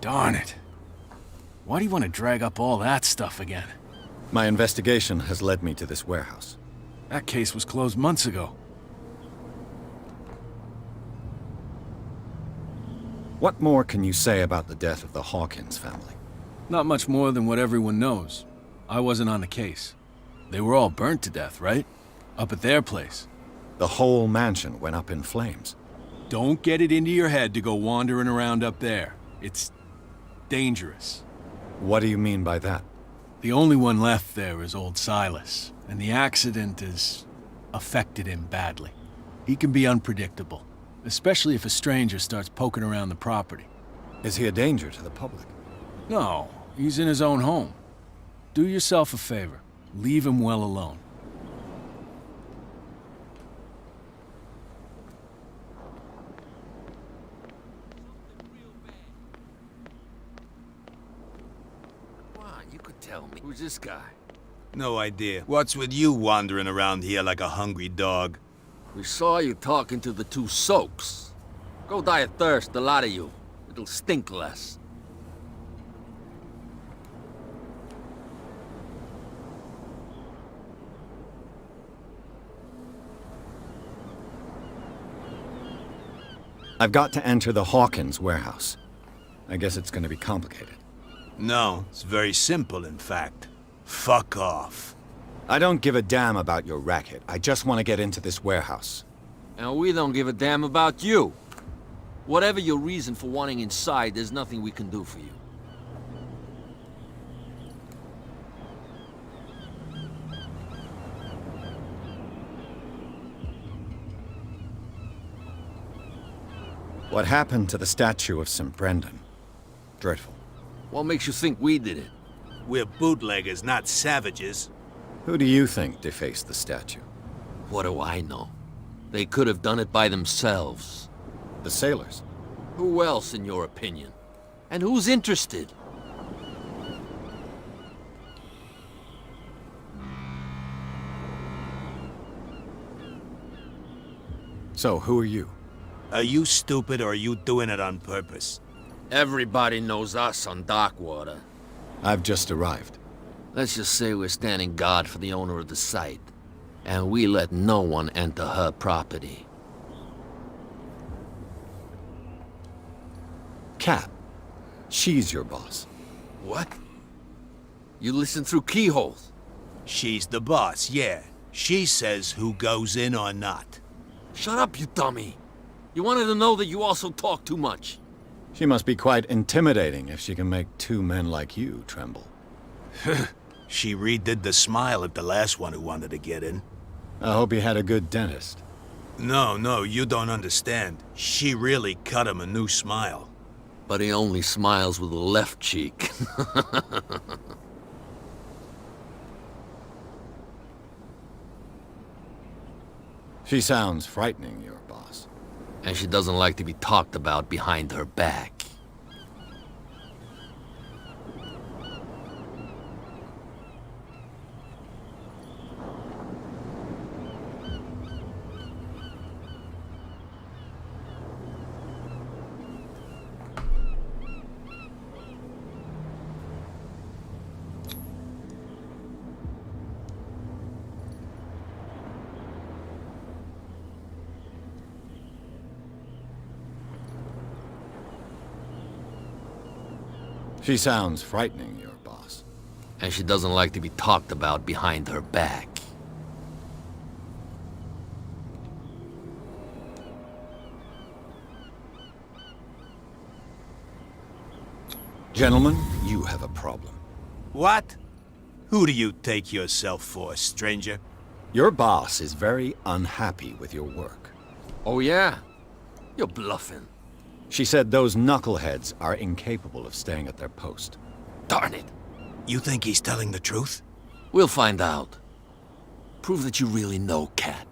Darn it. Why do you want to drag up all that stuff again? My investigation has led me to this warehouse. That case was closed months ago. What more can you say about the death of the Hawkins family? Not much more than what everyone knows. I wasn't on the case. They were all burnt to death, right? Up at their place. The whole mansion went up in flames. Don't get it into your head to go wandering around up there. It's dangerous. What do you mean by that? The only one left there is old Silas, and the accident has affected him badly. He can be unpredictable, especially if a stranger starts poking around the property. Is he a danger to the public? No, he's in his own home. Do yourself a favor. Leave him well alone. You could tell me. Who's this guy? No idea. What's with you wandering around here like a hungry dog? We saw you talking to the two soaks. Go die of thirst, the lot of you. It'll stink less. I've got to enter the Hawkins warehouse. I guess it's gonna be complicated. No, it's very simple, in fact. Fuck off. I don't give a damn about your racket. I just want to get into this warehouse. And we don't give a damn about you. Whatever your reason for wanting inside, there's nothing we can do for you. What happened to the statue of St. Brendan? Dreadful. What makes you think we did it? We're bootleggers, not savages. Who do you think defaced the statue? What do I know? They could have done it by themselves. The sailors? Who else, in your opinion? And who's interested? So, who are you? Are you stupid or are you doing it on purpose? Everybody knows us on Darkwater. I've just arrived. Let's just say we're standing guard for the owner of the site. And we let no one enter her property. Cat. She's your boss. What? You listen through keyholes? She's the boss, yeah. She says who goes in or not. Shut up, you dummy. You wanted to know that you also talk too much. She must be quite intimidating if she can make two men like you tremble. She redid the smile at the last one who wanted to get in. I hope he had a good dentist. No, you don't understand. She really cut him a new smile. But he only smiles with the left cheek. She sounds frightening, your boss. And she doesn't like to be talked about behind her back. She sounds frightening, your boss. And she doesn't like to be talked about behind her back. Gentlemen, you have a problem. What? Who do you take yourself for, stranger? Your boss is very unhappy with your work. Oh yeah? You're bluffing. She said those knuckleheads are incapable of staying at their post. Darn it. You think he's telling the truth? We'll find out. Prove that you really know Cat.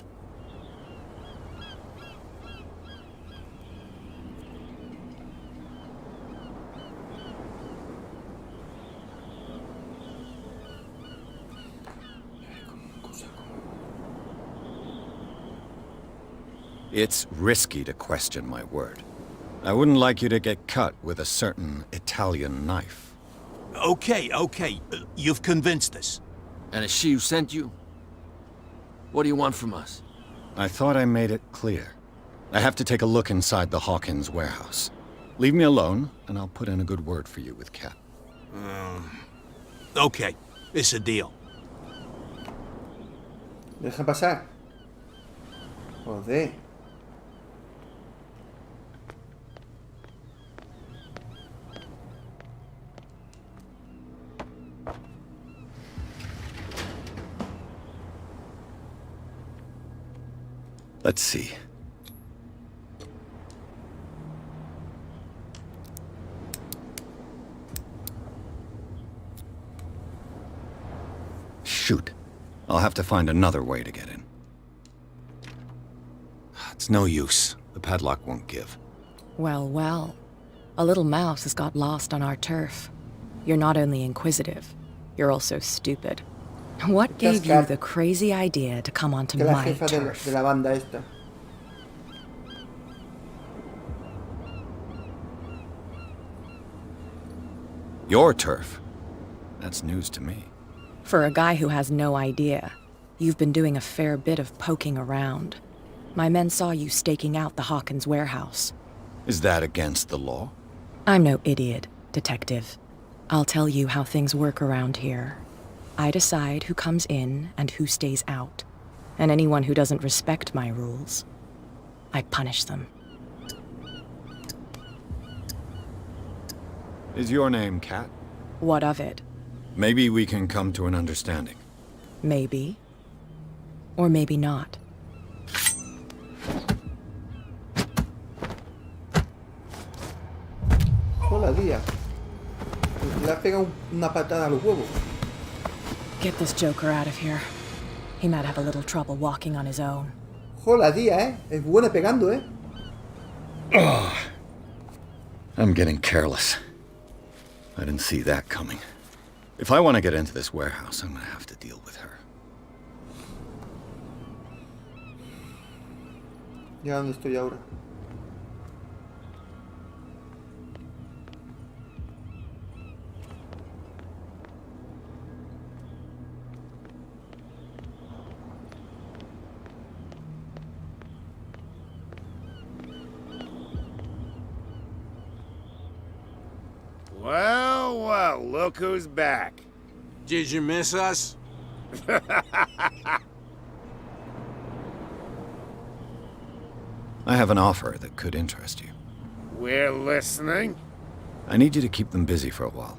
It's risky to question my word. I wouldn't like you to get cut with a certain Italian knife. Okay. You've convinced us. And it's she who sent you? What do you want from us? I thought I made it clear. I have to take a look inside the Hawkins warehouse. Leave me alone, and I'll put in a good word for you with Cat. Okay, it's a deal. Deja pasar. Joder. Let's see. Shoot. I'll have to find another way to get in. It's no use. The padlock won't give. Well, well. A little mouse has got lost on our turf. You're not only inquisitive, you're also stupid. What gave you the crazy idea to come onto Que la my jefa turf? de la banda esta. Your turf? That's news to me. For a guy who has no idea, you've been doing a fair bit of poking around. My men saw you staking out the Hawkins warehouse. Is that against the law? I'm no idiot, Detective. I'll tell you how things work around here. I decide who comes in and who stays out. And anyone who doesn't respect my rules, I punish them. Is your name Kat? What of it? Maybe we can come to an understanding. Maybe. Or maybe not. Hola, tía. Le has pegado una patada a los huevos. Get this joker out of here. He might have a little trouble walking on his own. Hola, tía, Es buena pegando, Ugh. I'm getting careless. I didn't see that coming. If I want to get into this warehouse, I'm going to have to deal with her. ¿Ya dónde estoy ahora? Well, well, look who's back. Did you miss us? I have an offer that could interest you. We're listening. I need you to keep them busy for a while.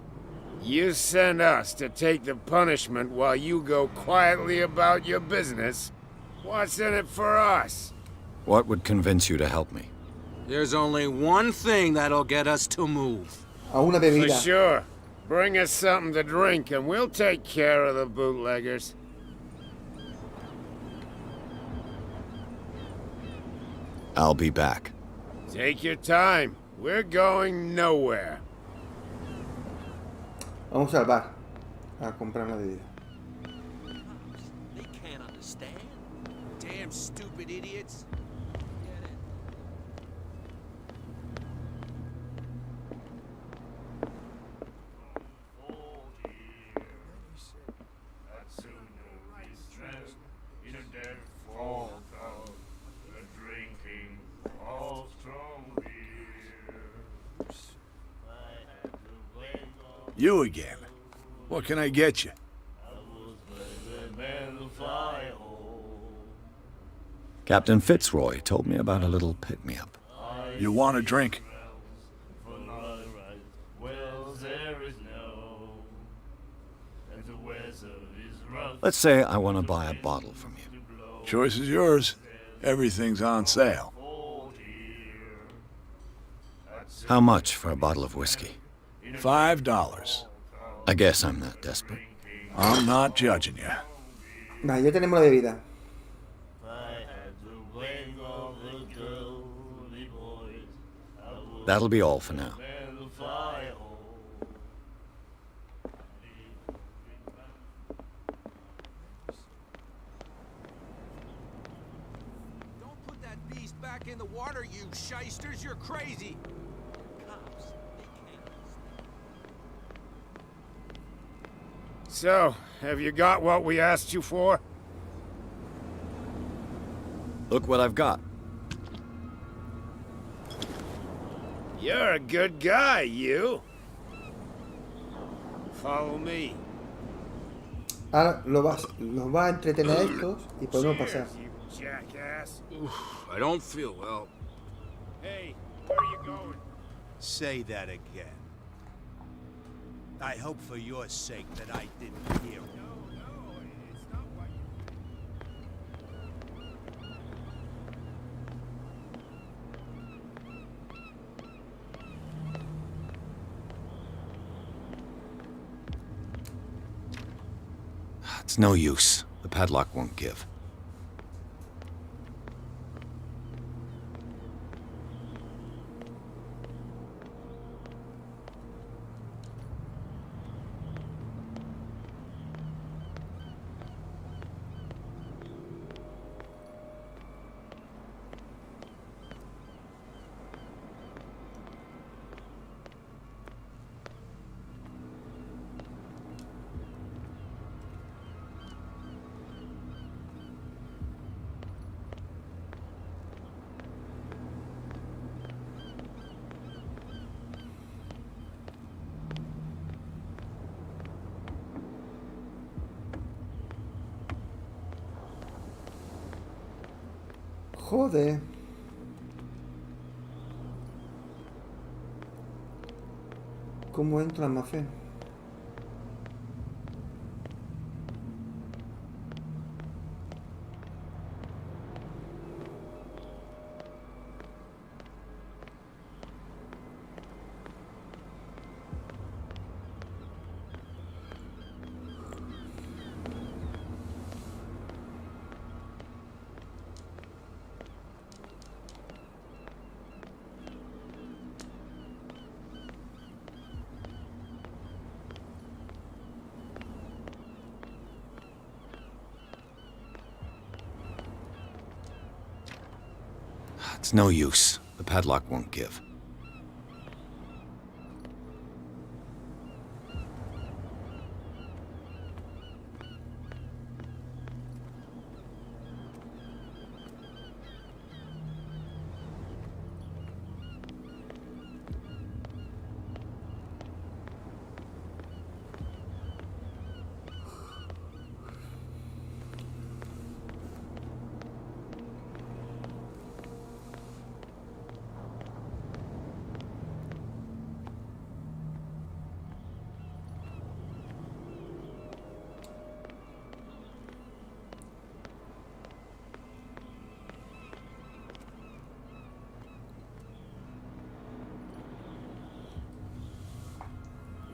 You send us to take the punishment while you go quietly about your business. What's in it for us? What would convince you to help me? There's only one thing that'll get us to move. A una bebida. For sure. Bring us something to drink and we'll take care of the bootleggers. I'll be back. Take your time. We're going nowhere. Vamos al bar a comprar una bebida. They can't understand. Damn stupid idiots. You again. What can I get you? Captain Fitzroy told me about a little pick-me-up. You want a drink? Let's say I want to buy a bottle from you. Choice is yours. Everything's on sale. How much for a bottle of whiskey? $5. I guess I'm not desperate. I'm not judging you. Vale, ya tenemos la bebida. That'll be all for now. Don't put that beast back in the water, you shysters. You're crazy. Cops, they can't understand. So, have you got what we asked you for? Look what I've got. You're a good guy, you. Follow me. Ahora los va a entretener a estos y podemos pasar. Jackass. I don't feel well. Hey, where are you going? Say that again. I hope for your sake that I didn't hear. No, it's not what you... It's no use. The padlock won't give. Joder. ¿Cómo entro al almacén? It's no use. The padlock won't give.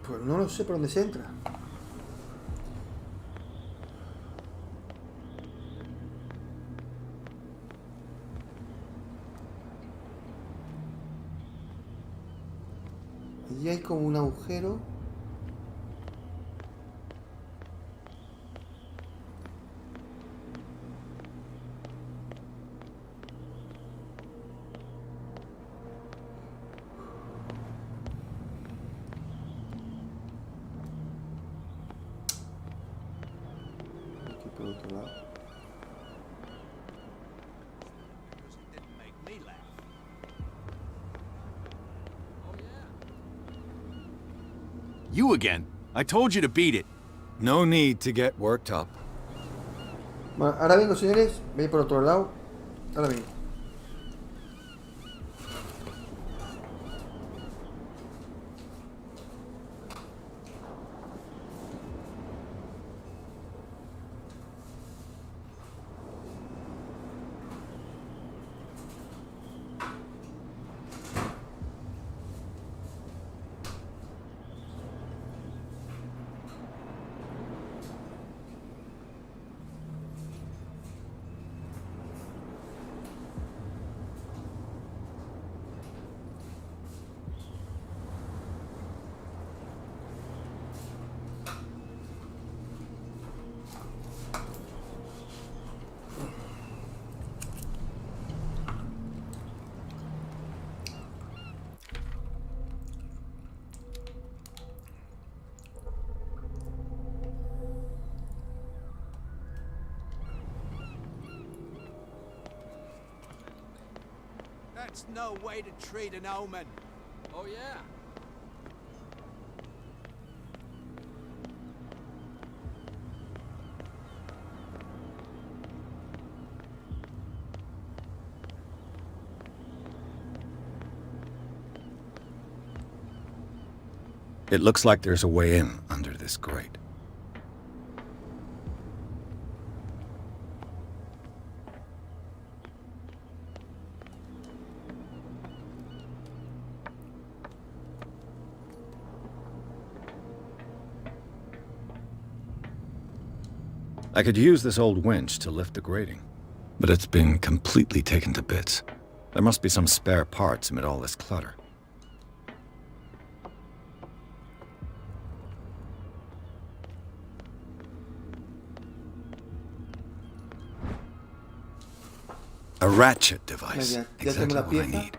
Pues no lo sé por dónde se entra. Allí hay como un agujero. Aquí por otro lado. You again. I told you to beat it. No need to get worked up. Bueno, ahora vengo, señores. Voy por otro lado. Ahora vengo. That's no way to treat an omen. Oh, yeah. It looks like there's a way in under this grate. I could use this old winch to lift the grating, but it's been completely taken to bits. There must be some spare parts amid all this clutter. A ratchet device. Ya tengo Exactly la what I pieza. need.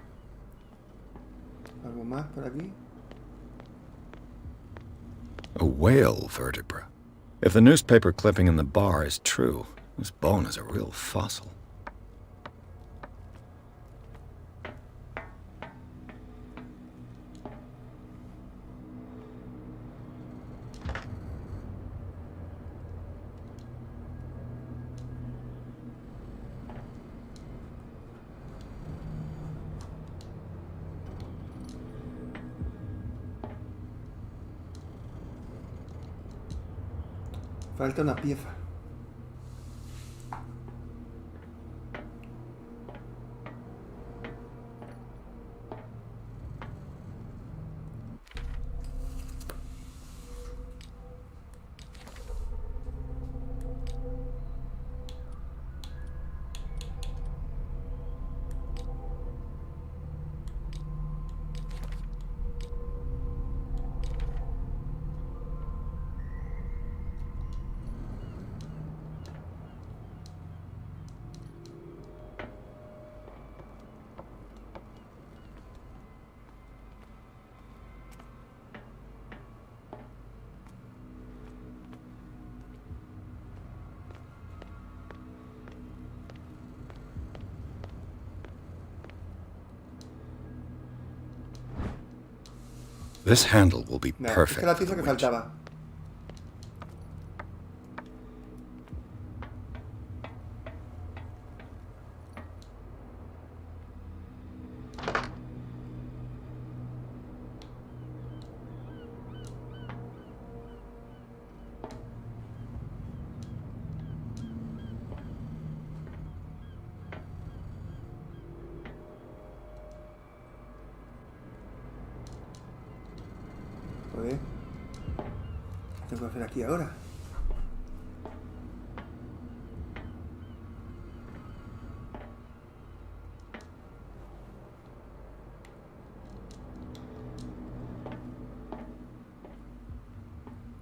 Algo más por aquí. A whale vertebra. If the newspaper clipping in the bar is true, this bone is a real fossil. Falta una pieza. This handle will be No, esta es perfect. la for pieza the que witch. faltaba. Joder. ¿Qué tengo que hacer aquí ahora?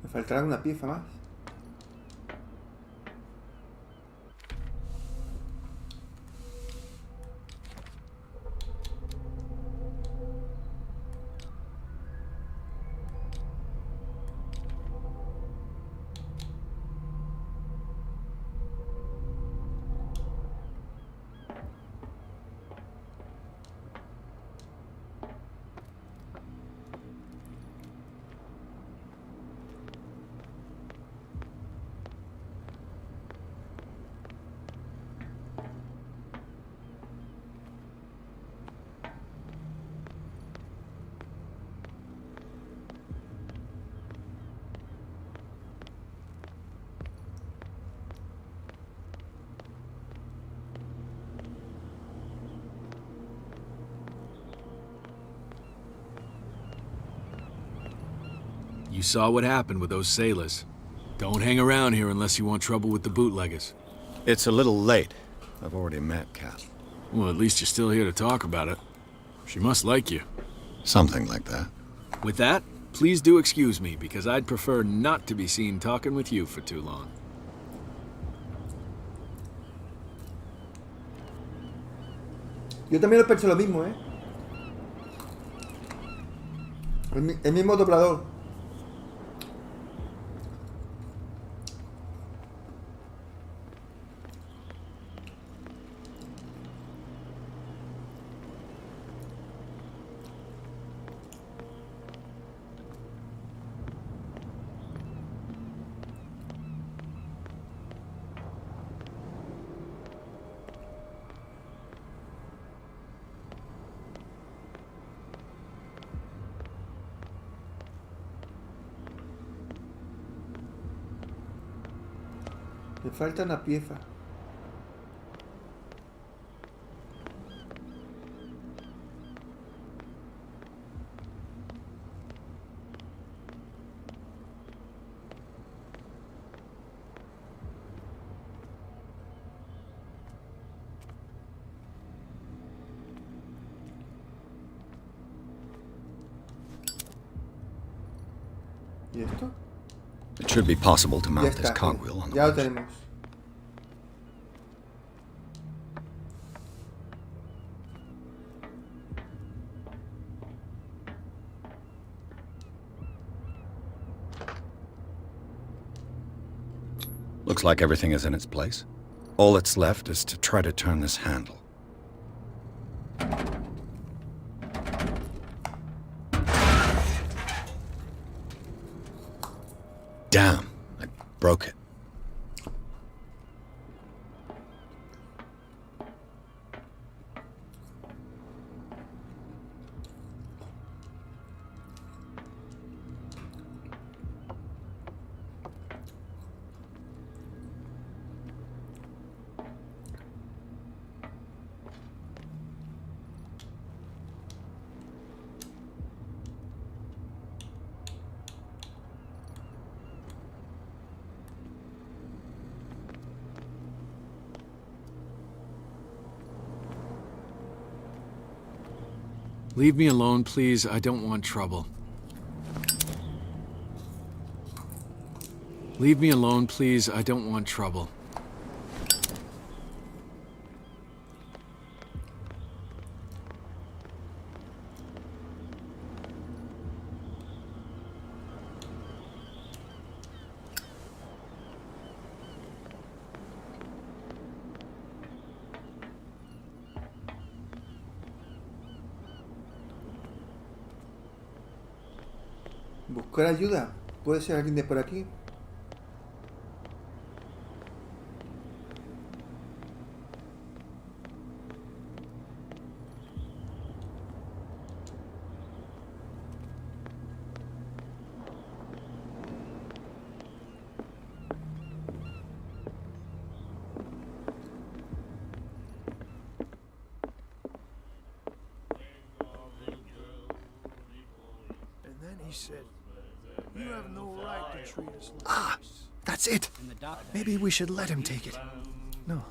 Me faltará una pieza más. You saw what happened with those sailors. Don't hang around here unless you want trouble with the bootleggers. It's a little late. I've already met Kat. Well, at least you're still here to talk about it. She must like you. Something like that. With that, please do excuse me, because I'd prefer not to be seen talking with you for too long. Yo también lo pensé lo mismo, ¿eh? El mismo doblador. Me falta una pieza. ¿Y esto? It should be possible to Ya mount this está. cogwheel on the Ya lo winch. tenemos. Looks like everything is in its place. All that's left is to try to turn this handle. Damn, I broke it. Leave me alone, please. I don't want trouble. Leave me alone, please. I don't want trouble. Buscar ayuda. ¿Puede ser alguien de por aquí? And then he said, "You have no right to treat us like Ah, that's it. Maybe we should let him take it. No.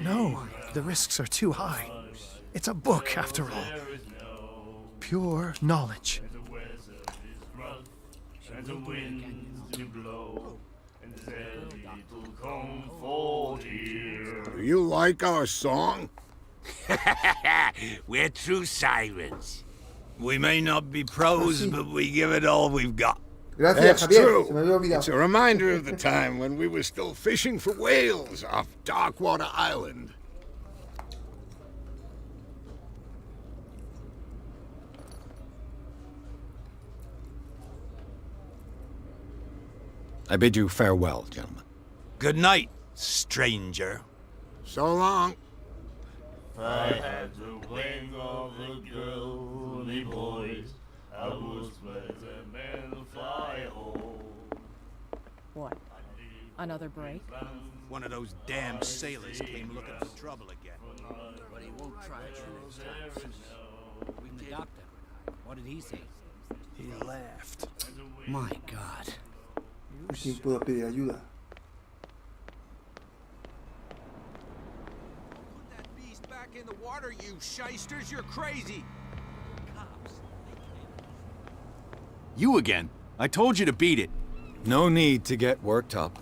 No, the risks are too high. It's a book, after all. Pure knowledge. And the winds do blow, and there's little comfort here. Do you like our song? We're true sirens. We may not be pros, but we give it all we've got. Gracias, That's Javier. true. Se me había olvidado. It's a reminder of the time when we were still fishing for whales off Darkwater Island. I bid you farewell, gentlemen. Good night, stranger. So long. If I had the wings of the girly boys, I would let the men fly home. What? Another break? One of those damn sailors came looking for trouble again. But he won't try it next time. And the doctor, what did he say? He laughed. My God. ¿Por quién puedo pedir ayuda? Put that beast back in the water, you shysters! You're crazy! You again. I told you to beat it. No need to get worked up.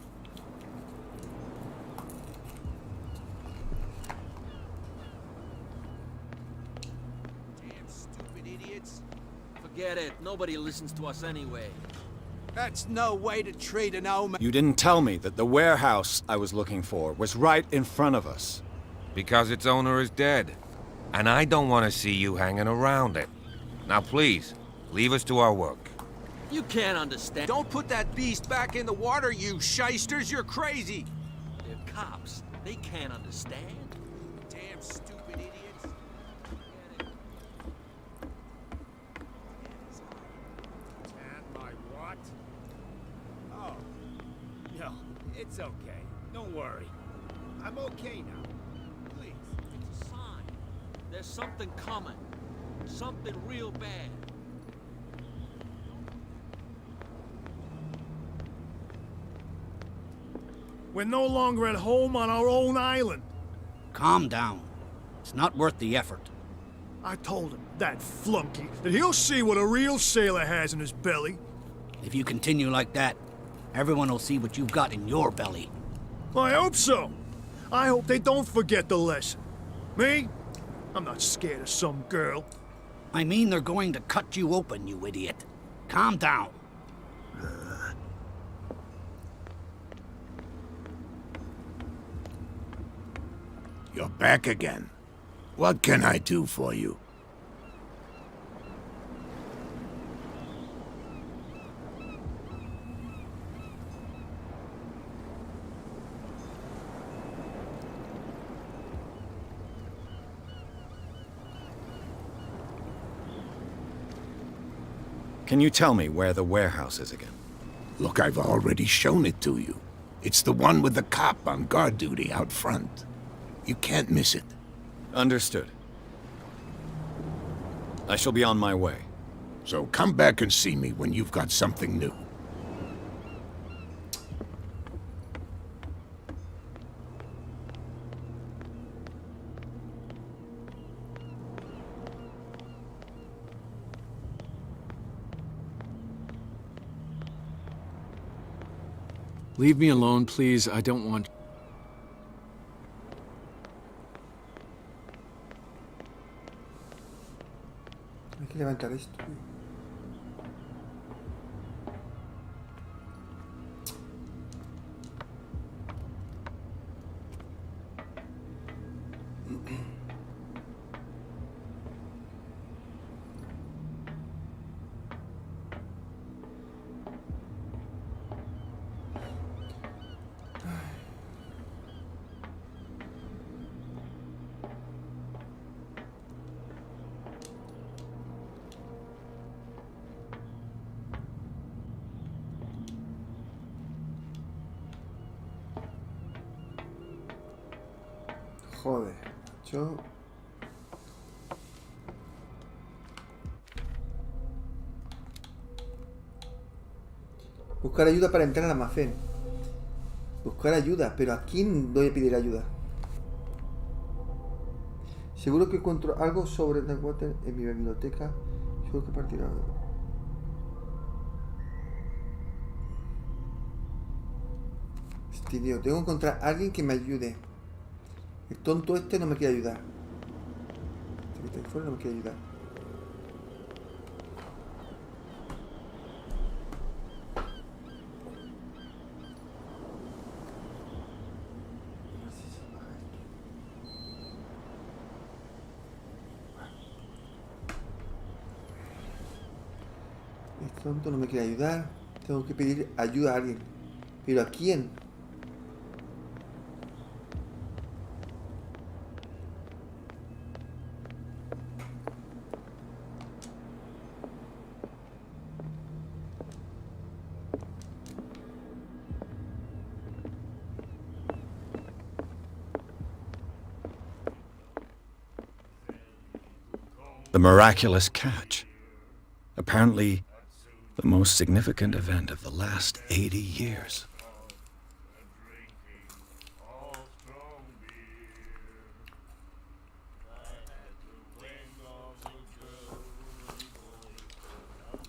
Damn stupid idiots. Forget it. Nobody listens to us anyway. That's no way to treat an old man. You didn't tell me that the warehouse I was looking for was right in front of us. Because its owner is dead. And I don't want to see you hanging around it. Now please, leave us to our work. You can't understand. Don't put that beast back in the water, you shysters! You're crazy! They're cops. They can't understand. Damn stupid idiots. And my what? Oh. No, it's okay. Don't worry. I'm okay now. Please. It's a sign. There's something coming. Something real bad. We're no longer at home on our own island. Calm down. It's not worth the effort. I told him, that flunky, that he'll see what a real sailor has in his belly. If you continue like that, everyone will see what you've got in your belly. I hope so. I hope they don't forget the lesson. Me? I'm not scared of some girl. I mean they're going to cut you open, you idiot. Calm down. You're back again. What can I do for you? Can you tell me where the warehouse is again? Look, I've already shown it to you. It's the one with the cop on guard duty out front. You can't miss it. Understood. I shall be on my way. So come back and see me when you've got something new. Leave me alone, please. I don't want... Hay que levantar esto. Joder, yo... Buscar ayuda para entrar al almacén. Buscar ayuda, pero ¿a quién voy a pedir ayuda? Seguro que encuentro algo sobre Blackwater en mi biblioteca. Seguro que partirá. Hostia, tío, tengo que encontrar a alguien que me ayude. El tonto este no me quiere ayudar. Este que está ahí fuera no me quiere ayudar. El tonto no me quiere ayudar. Tengo que pedir ayuda a alguien. ¿Pero a quién? The miraculous catch. Apparently, the most significant event of the last 80 years.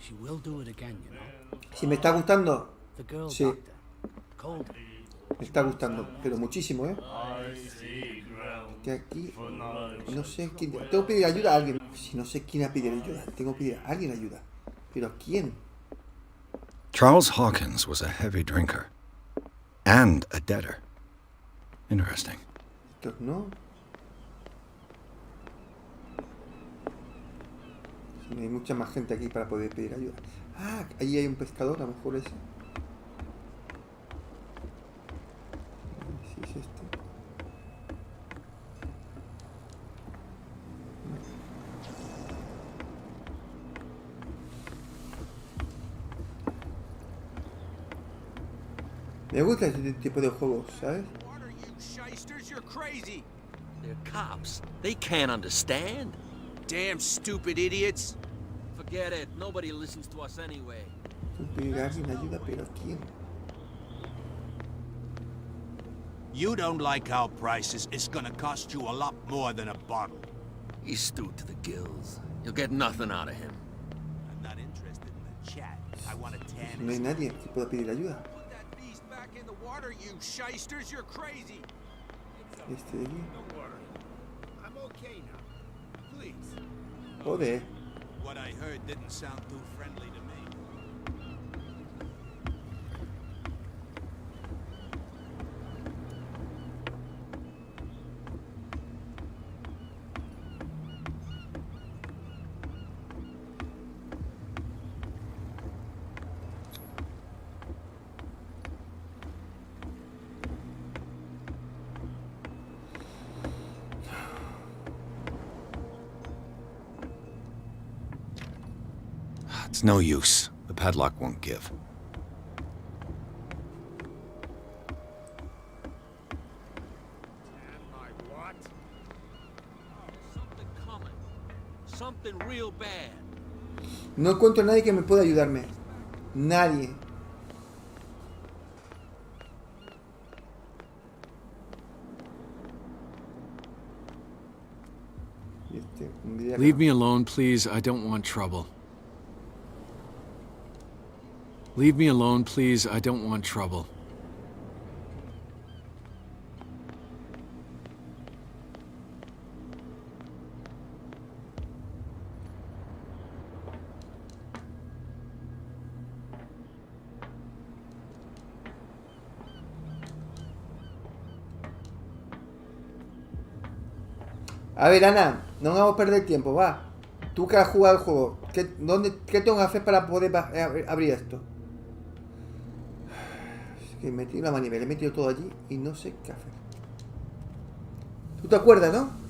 She will do it again, you know. Si me está gustando. The girl Sí. doctor. Cold. Me está gustando, pero muchísimo, ¿eh? Que aquí no sé quién. Tengo que pedir ayuda a alguien. Si no sé quién a pedir ayuda, tengo que pedir a alguien ayuda. ¿Pero a quién? Charles Hawkins was a heavy drinker and a debtor. Interesting. Estos no. Sí, hay mucha más gente aquí para poder pedir ayuda. Ah, ahí hay un pescador, a lo mejor ese. Sí, es este. Me gusta este tipo de juegos, ¿sabes? They're cops. They can't understand. Damn stupid idiots. Forget it. Nobody listens to us anyway. Tengo que pedir a alguien ayuda, pero ¿a quién? You don't like our prices. It's gonna cost you a lot more than a bottle. He's stewed to the gills. You'll get nothing out of him. I'm not interested in the chat. I want a tan. No hay nadie que pueda pedir ayuda. Put that beast back in the water, you shysters. You're crazy. Este de aquí. I'm okay now. Please. Joder. What I heard didn't sound too friendly to me. It's no use. The padlock won't give. Something coming. Something real bad. No encuentro a nadie que me pueda ayudarme. Nadie. Y este, un día Leave me alone, please. I don't want trouble. Leave me alone, please. I don't want trouble. A ver, Ana, no vamos a perder tiempo, va. Tú que has jugado el juego, ¿qué tengo que hacer para poder abrir esto? Es que he metido la manivela, he metido todo allí y no sé qué hacer. ¿Tú te acuerdas, no?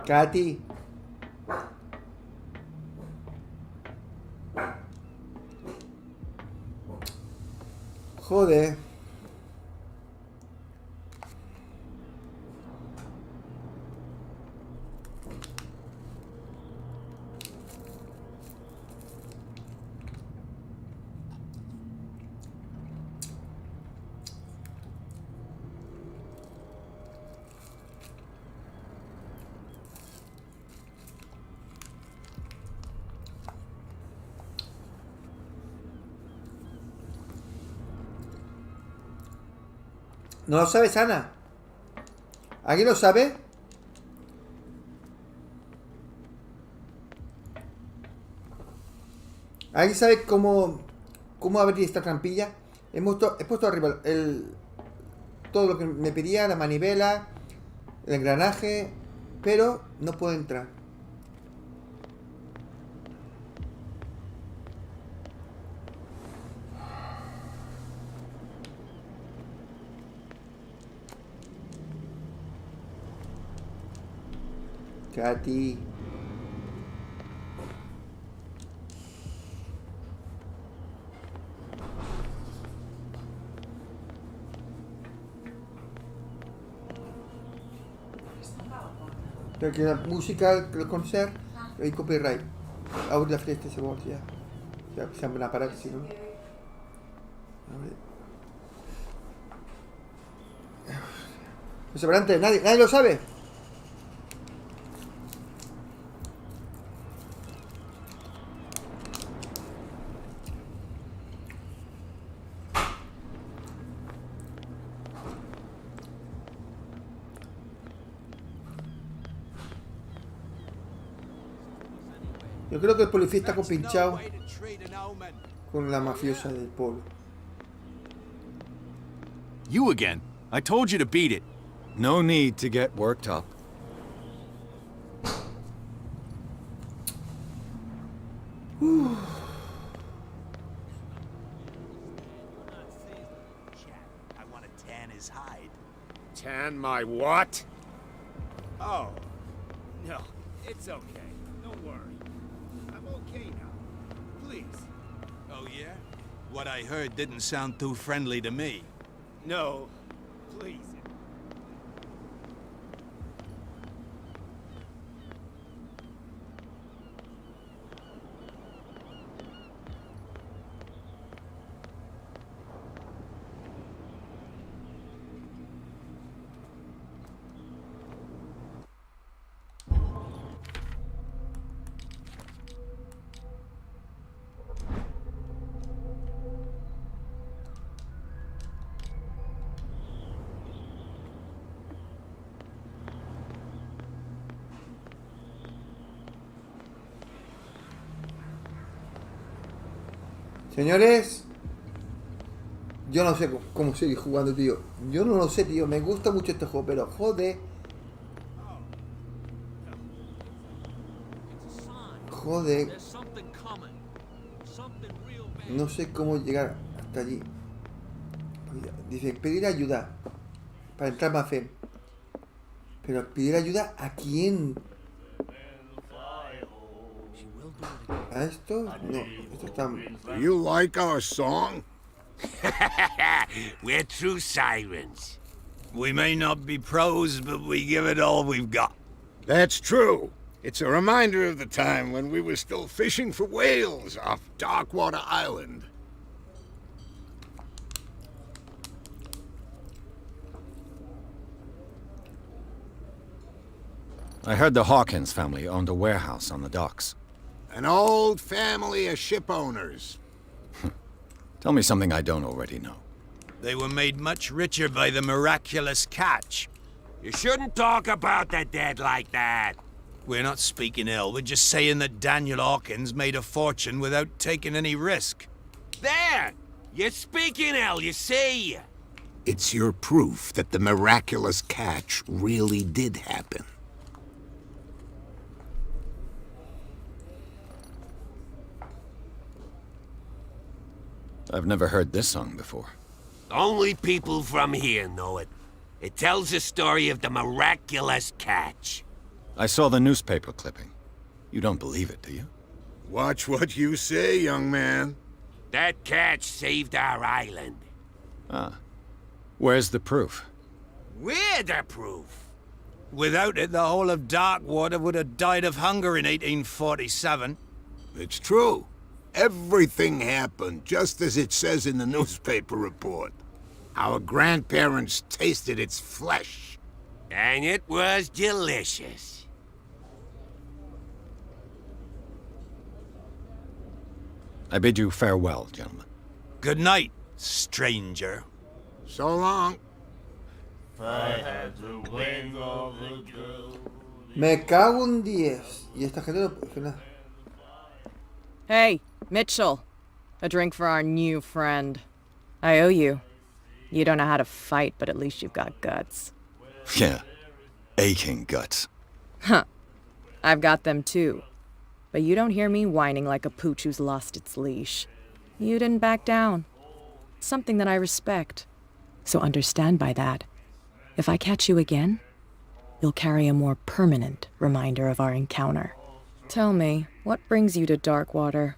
Katy. Joder. ¿No lo sabes, Ana? ¿Alguien lo sabe? ¿Alguien sabe cómo abrir esta trampilla? He puesto arriba todo lo que me pedía, la manivela, el engranaje, pero no puedo entrar. Katy. Perché la musica, il concert, il copyright. Abre la finestra se vuoi, ya. Ya sembra una paralisi, no? Perseverante, nadie lo sabe. Yo creo que el policía está compinchado con la mafiosa del pueblo. You again. I told you to beat it. No need to get worked up. I want to tan his hide. Tan my what? Oh. No, it's okay. Don't worry. I'm okay now. Please. Oh, yeah? What I heard didn't sound too friendly to me. No. Please. Señores, yo no sé cómo seguir jugando, tío. Yo no lo sé, tío. Me gusta mucho este juego, pero joder. Joder. No sé cómo llegar hasta allí. Dice, pedir ayuda para entrar más fe. Pero pedir ayuda ¿a quién? ¿A esto? No, esto está... Do you like our song? We're true sirens. We may not be pros, but we give it all we've got. That's true. It's a reminder of the time when we were still fishing for whales off Darkwater Island. I heard the Hawkins family owned a warehouse on the docks. An old family of ship owners. Tell me something I don't already know. They were made much richer by the miraculous catch. You shouldn't talk about the dead like that. We're not speaking ill, we're just saying that Daniel Hawkins made a fortune without taking any risk. There! You're speaking ill, you see? It's your proof that the miraculous catch really did happen. I've never heard this song before. Only people from here know it. It tells the story of the miraculous catch. I saw the newspaper clipping. You don't believe it, do you? Watch what you say, young man. That catch saved our island. Ah. Where's the proof? We're the proof. Without it, the whole of Darkwater would have died of hunger in 1847. It's true. Everything happened just as it says in the newspaper report. Our grandparents tasted its flesh. And it was delicious. I bid you farewell, gentlemen. Good night, stranger. So long. Me cago en 10. Y esta gente no... Hey, Mitchell. A drink for our new friend. I owe you. You don't know how to fight, but at least you've got guts. Yeah. Aching guts. Huh. I've got them too. But you don't hear me whining like a pooch who's lost its leash. You didn't back down. Something that I respect. So understand by that, if I catch you again, you'll carry a more permanent reminder of our encounter. Tell me, what brings you to Darkwater?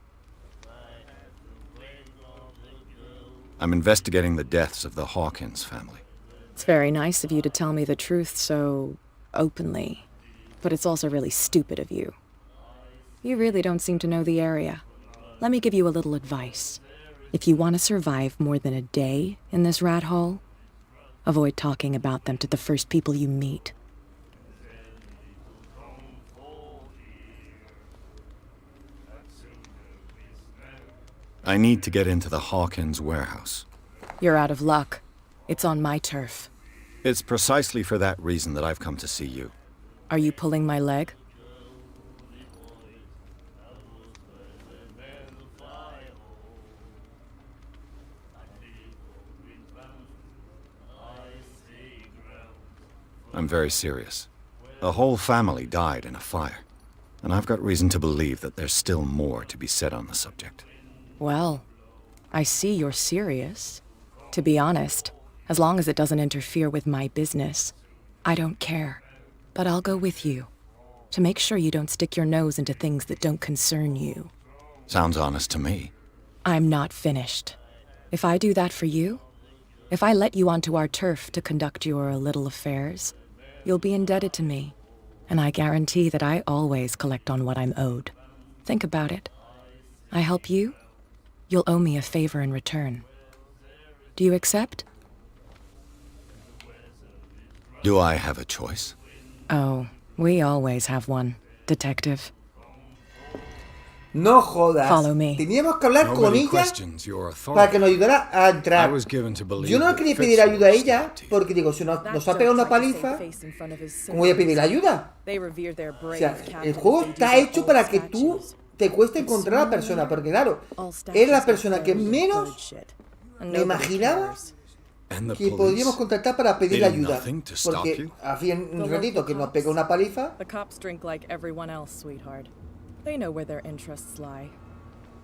I'm investigating the deaths of the Hawkins family. It's very nice of you to tell me the truth so openly, but it's also really stupid of you. You really don't seem to know the area. Let me give you a little advice. If you want to survive more than a day in this rat hole, avoid talking about them to the first people you meet. I need to get into the Hawkins warehouse. You're out of luck. It's on my turf. It's precisely for that reason that I've come to see you. Are you pulling my leg? I'm very serious. A whole family died in a fire, and I've got reason to believe that there's still more to be said on the subject. Well, I see you're serious. To be honest, as long as it doesn't interfere with my business, I don't care. But I'll go with you, to make sure you don't stick your nose into things that don't concern you. Sounds honest to me. I'm not finished. If I do that for you, if I let you onto our turf to conduct your little affairs, you'll be indebted to me, and I guarantee that I always collect on what I'm owed. Think about it. I help you, you'll owe me a favor in return. Do you accept? Do I have a choice? Oh, we always have one, detective. No jodas. Follow me. Teníamos que hablar con Nobody ella questions your para que authority. nos ayudara a I entrar. was given to believe Yo no that quería Fitz pedir ayuda a was ella still porque digo, si nos ha pegado una paliza, ¿cómo voy a pedir ayuda? O sea, el juego está hecho para que tú te cueste encontrar a la persona, porque claro, era la persona que menos me imaginaba que podríamos contactar para pedir ayuda. Porque hacía un ratito que nos pegó una paliza. The cops drink like everyone else, sweetheart. They know where their interests lie.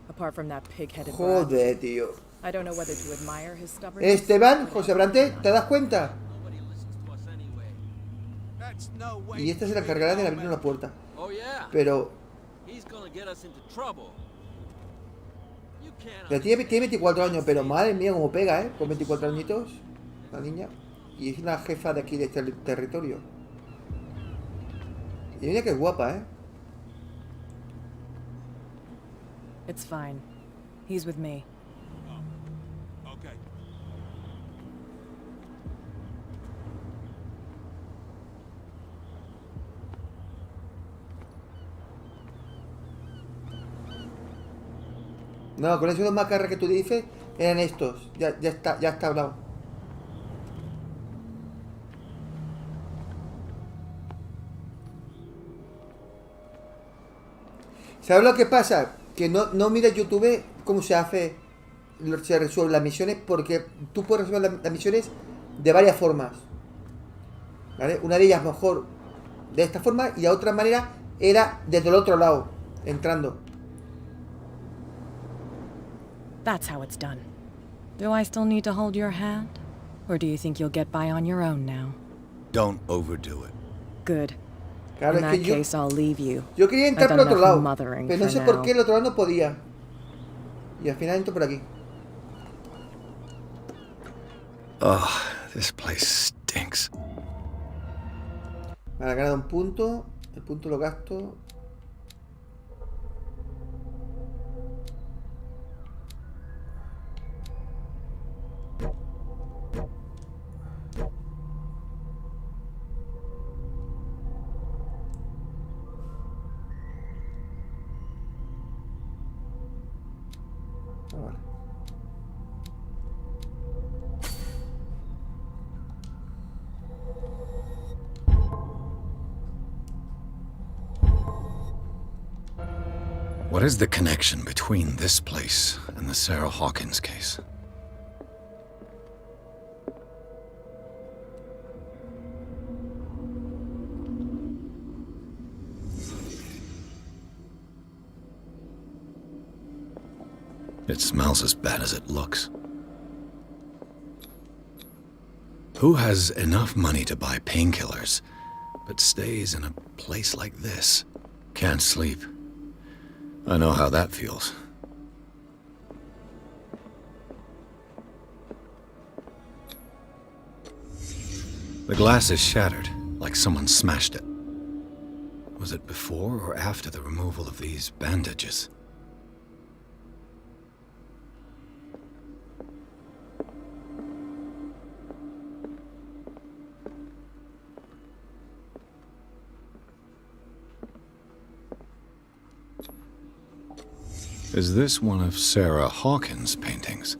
Apart from that pig-headed brat. Joder, tío. I don't know whether to admire his stubbornness. Esteban, José Brante, ¿te das cuenta? Y esta se la encargará de abrir una puerta. Pero... Pero tiene 24 años, pero madre mía, cómo pega, ¿eh? Con 24 añitos, la niña. Y es una jefa de aquí, de este territorio. Y mira que es guapa, ¿eh? It's fine. He's with me. Okay. No, con esos dos macarras que tú dices, eran estos. Ya está hablado. ¿Sabes lo que pasa? Que no mira YouTube cómo se resuelven las misiones, porque tú puedes resolver las misiones de varias formas. ¿Vale? Una de ellas mejor de esta forma y la otra manera era desde el otro lado, entrando. That's how it's done. Do I still need to hold your hand? Or do you think you'll get by on your own now? Don't overdo it. Good. Claro, In es that que case, I'll leave you. yo quería entrar I've por done otro lado, enough mothering pero no for sé por now. qué el otro lado no podía. Y al final entro por aquí. Oh, this place stinks. Vale, he ganado un punto. El punto lo gasto. Vale. What is the connection between this place and the Sarah Hawkins case? It smells as bad as it looks. Who has enough money to buy painkillers, but stays in a place like this? Can't sleep. I know how that feels. The glass is shattered, like someone smashed it. Was it before or after the removal of these bandages? Is this one of Sarah Hawkins' paintings?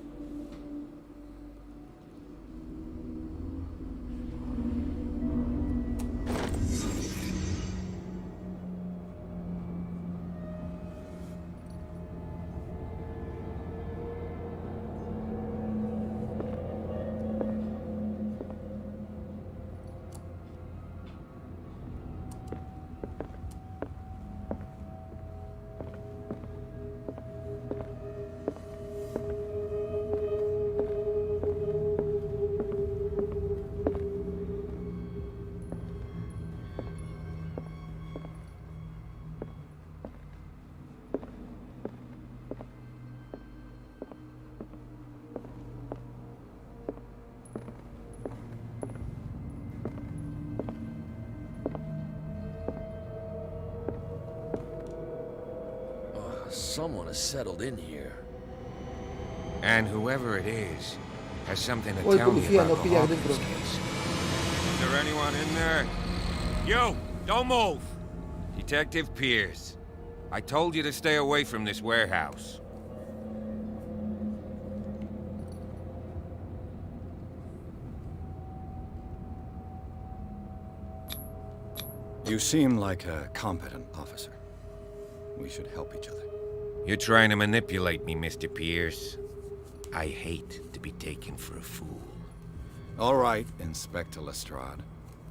Someone has settled in here. And whoever it is has something to O el tell me policía about no the pilla Hawkins dentro. case. Is there anyone in there? You! Don't move! Detective Pierce. I told you to stay away from this warehouse. You seem like a competent officer. We should help each other. You're trying to manipulate me, Mr. Pierce. I hate to be taken for a fool. All right, Inspector Lestrade.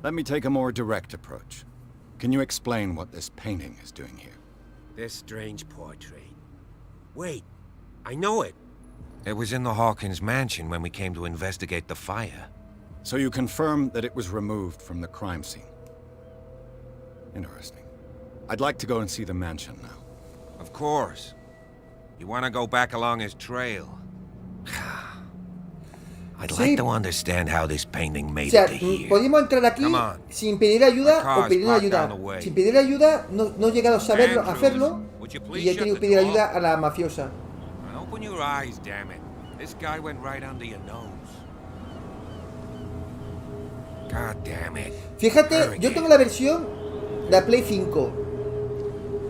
Let me take a more direct approach. Can you explain what this painting is doing here? This strange portrait. Wait, I know it. It was in the Hawkins mansion when we came to investigate the fire. So you confirm that it was removed from the crime scene? Interesting. I'd like to go and see the mansion now. Of course. You want to go back along his trail? I'd like to understand how this painting O made sea, it to here. podemos entrar aquí Come on. sin pedir ayuda My o car's pedir parked ayuda. down the way. Sin pedir ayuda, no he llegado a saberlo, a Andrews, hacerlo, would you y please he shut tenido the que pedir door? ayuda a la mafiosa. And open your eyes, damn it. This guy went right under your nose. God damn it. Fíjate, yo tengo la versión de la Play 5.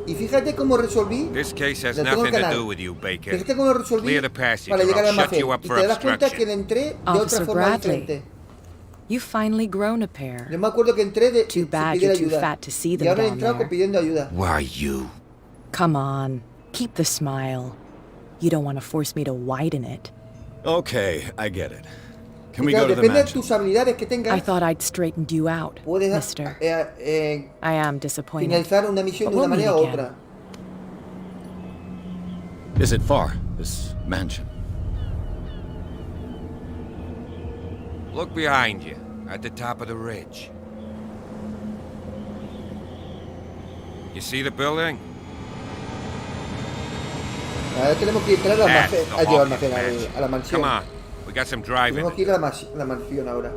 Y fíjate cómo resolví. This case has Lo tengo en nothing to canal. do with you, Baker. Fíjate cómo lo resolví Clear the passage para or llegar al I'll shut almacén. you up Y for te das cuenta que obstruction. entré de otra Officer forma Bradley, diferente. you've finally grown a pair. Yo me acuerdo que entré de Too sin bad pedir you're too ayuda. fat to see Y them ahora he down entrado there. pidiendo ayuda. Why you? Come on, keep the smile. You don't want to force me to widen it. Okay, I get it. Can Y we claro, go to the depende de mansion? tus habilidades que tengas. I thought I'd straightened you out, Puedes mister. I am disappointed. finalizar una misión But de una we'll meet manera u again. otra. Is it far, this mansion? Look behind you, at the top of the ridge. You see the building? Ahora tenemos que entrar al That's almacén, the al Hawkins almacén, mansion. a la mansión. Come on, we got some driving. Tenemos que ir a la mansión ahora.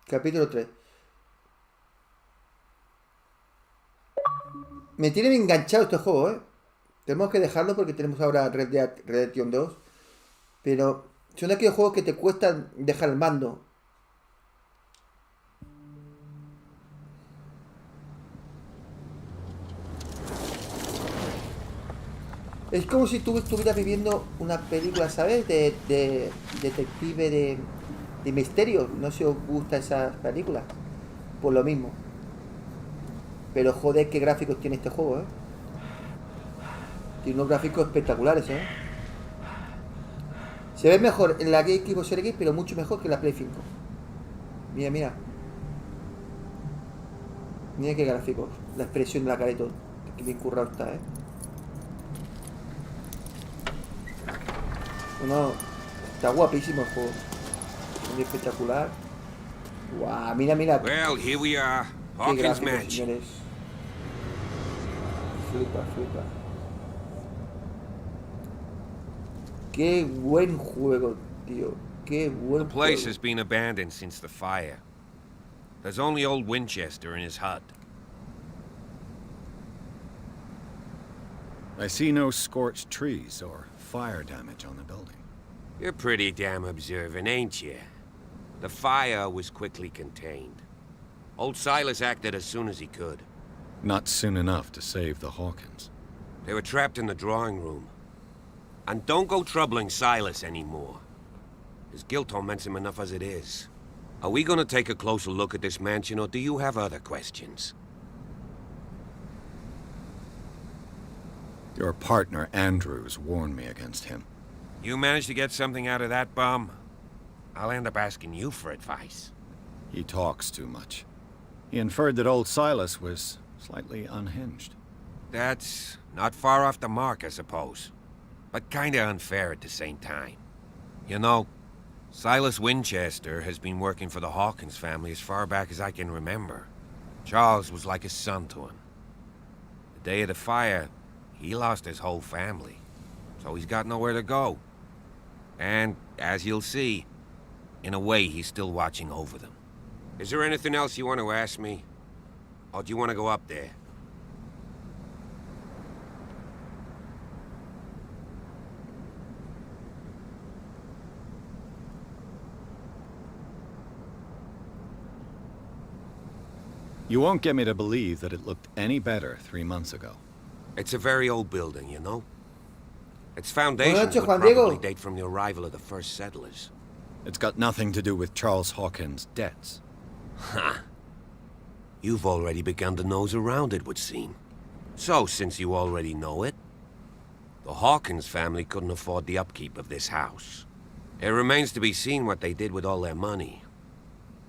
Capítulo 3. Me tienen enganchado este juego, ¿eh? Tenemos que dejarlo porque tenemos ahora Red Dead Redemption 2. Pero son aquellos juegos que te cuestan dejar el mando. Es como si tú estuvieras viviendo una película, ¿sabes? De detective, de misterio. No sé si os gusta esas películas. Pues lo mismo. Pero joder, qué gráficos tiene este juego, ¿eh? Tiene unos gráficos espectaculares, ¿eh? Se ve mejor en la Xbox Series X, pero mucho mejor que en la Play 5. Mira, mira. Mira qué gráficos. La expresión de la cara y todo. Qué bien currado está, ¿eh? No, está guapísimo el juego. Muy espectacular. Guau, mira, mira. Well, here we are. Qué Hawkins gráficos, Mansion. señores. Flipa, flipa. Qué buen juego, tío. Qué buen The place juego. has been abandoned since the fire. There's only old Winchester in his hut. I see no scorched trees or fire damage on the building. You're pretty damn observant, ain't you? The fire was quickly contained. Old Silas acted as soon as he could. Not soon enough to save the Hawkins. They were trapped in the drawing room. And don't go troubling Silas anymore. His guilt torments him enough as it is. Are we gonna take a closer look at this mansion, or do you have other questions? Your partner, Andrews, warned me against him. You managed to get something out of that bum? I'll end up asking you for advice. He talks too much. He inferred that old Silas was slightly unhinged. That's not far off the mark, I suppose. But kinda unfair at the same time. You know, Silas Winchester has been working for the Hawkins family as far back as I can remember. Charles was like a son to him. The day of the fire, he lost his whole family. So he's got nowhere to go. And, as you'll see, in a way, he's still watching over them. Is there anything else you want to ask me? Or do you want to go up there? You won't get me to believe that it looked any better 3 months ago. It's a very old building, you know? Its foundation would Juan Diego. probably date from the arrival of the first settlers. It's got nothing to do with Charles Hawkins' debts. Ha! You've already begun to nose around, it would seem. So, since you already know it, the Hawkins family couldn't afford the upkeep of this house. It remains to be seen what they did with all their money.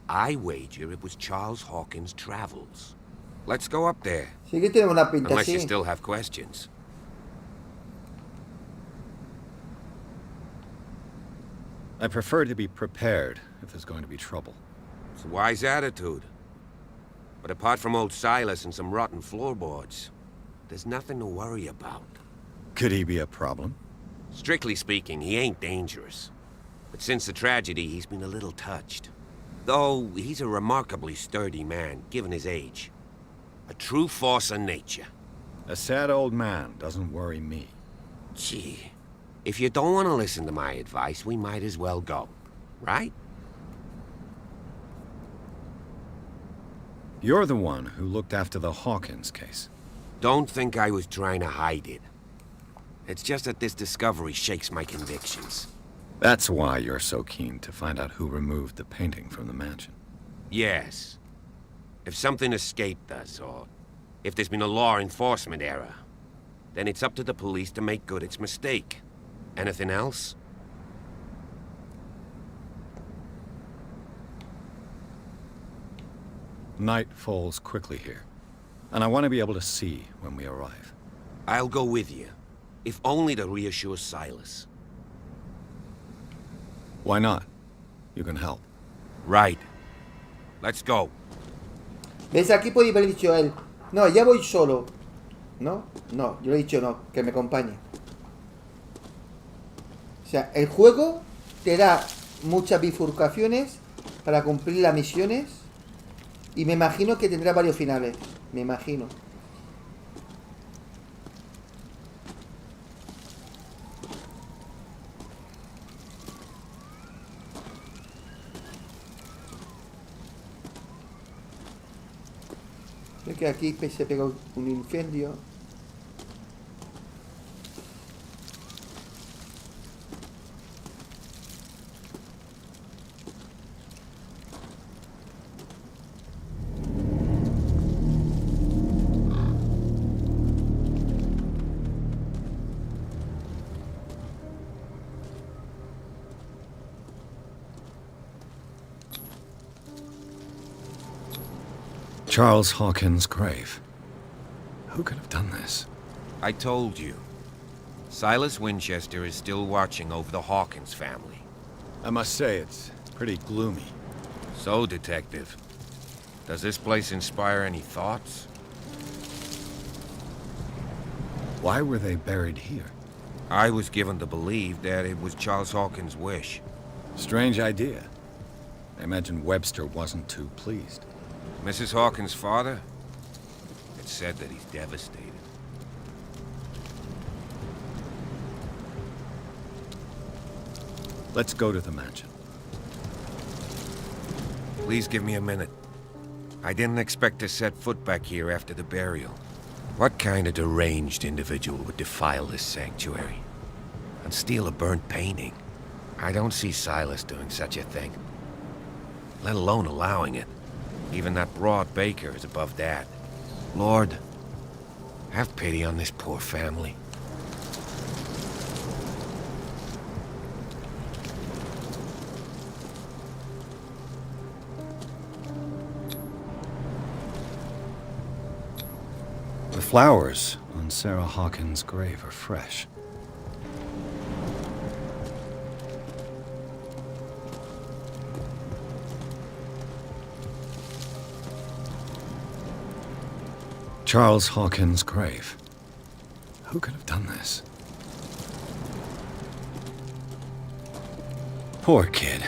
I wager it was Charles Hawkins' travels. Let's go up there. Sí que tenemos una pinta Unless así. you still have questions. I prefer to be prepared if there's going to be trouble. It's a wise attitude. But apart from old Silas and some rotten floorboards, there's nothing to worry about. Could he be a problem? Strictly speaking, he ain't dangerous. But since the tragedy, he's been a little touched. Though, he's a remarkably sturdy man, given his age. A true force of nature. A sad old man doesn't worry me. Gee, if you don't want to listen to my advice, we might as well go. Right? You're the one who looked after the Hawkins case. Don't think I was trying to hide it. It's just that this discovery shakes my convictions. That's why you're so keen to find out who removed the painting from the mansion. Yes. If something escaped us, or if there's been a law enforcement error, then it's up to the police to make good its mistake. Anything else? Night falls quickly here, and I want to be able to see when we arrive. I'll go with you, if only to reassure Silas. Why not? You can help. Right. Let's go. ¿Ves? Aquí podía haber dicho él, no, ya voy solo. ¿No? No, yo le he dicho no, que me acompañe. O sea, el juego te da muchas bifurcaciones para cumplir las misiones y me imagino que tendrá varios finales. Me imagino. Creo que aquí se pega un incendio. Charles Hawkins' grave. Who could have done this? I told you. Silas Winchester is still watching over the Hawkins family. I must say, it's pretty gloomy. So, Detective, does this place inspire any thoughts? Why were they buried here? I was given to believe that it was Charles Hawkins' wish. Strange idea. I imagine Webster wasn't too pleased. Mrs. Hawkins' father? It's said that he's devastated. Let's go to the mansion. Please give me a minute. I didn't expect to set foot back here after the burial. What kind of deranged individual would defile this sanctuary? And steal a burnt painting? I don't see Silas doing such a thing. Let alone allowing it. Even that broad baker is above that. Lord, have pity on this poor family. The flowers on Sarah Hawkins' grave are fresh. Charles Hawkins' grave. Who could have done this? Poor kid.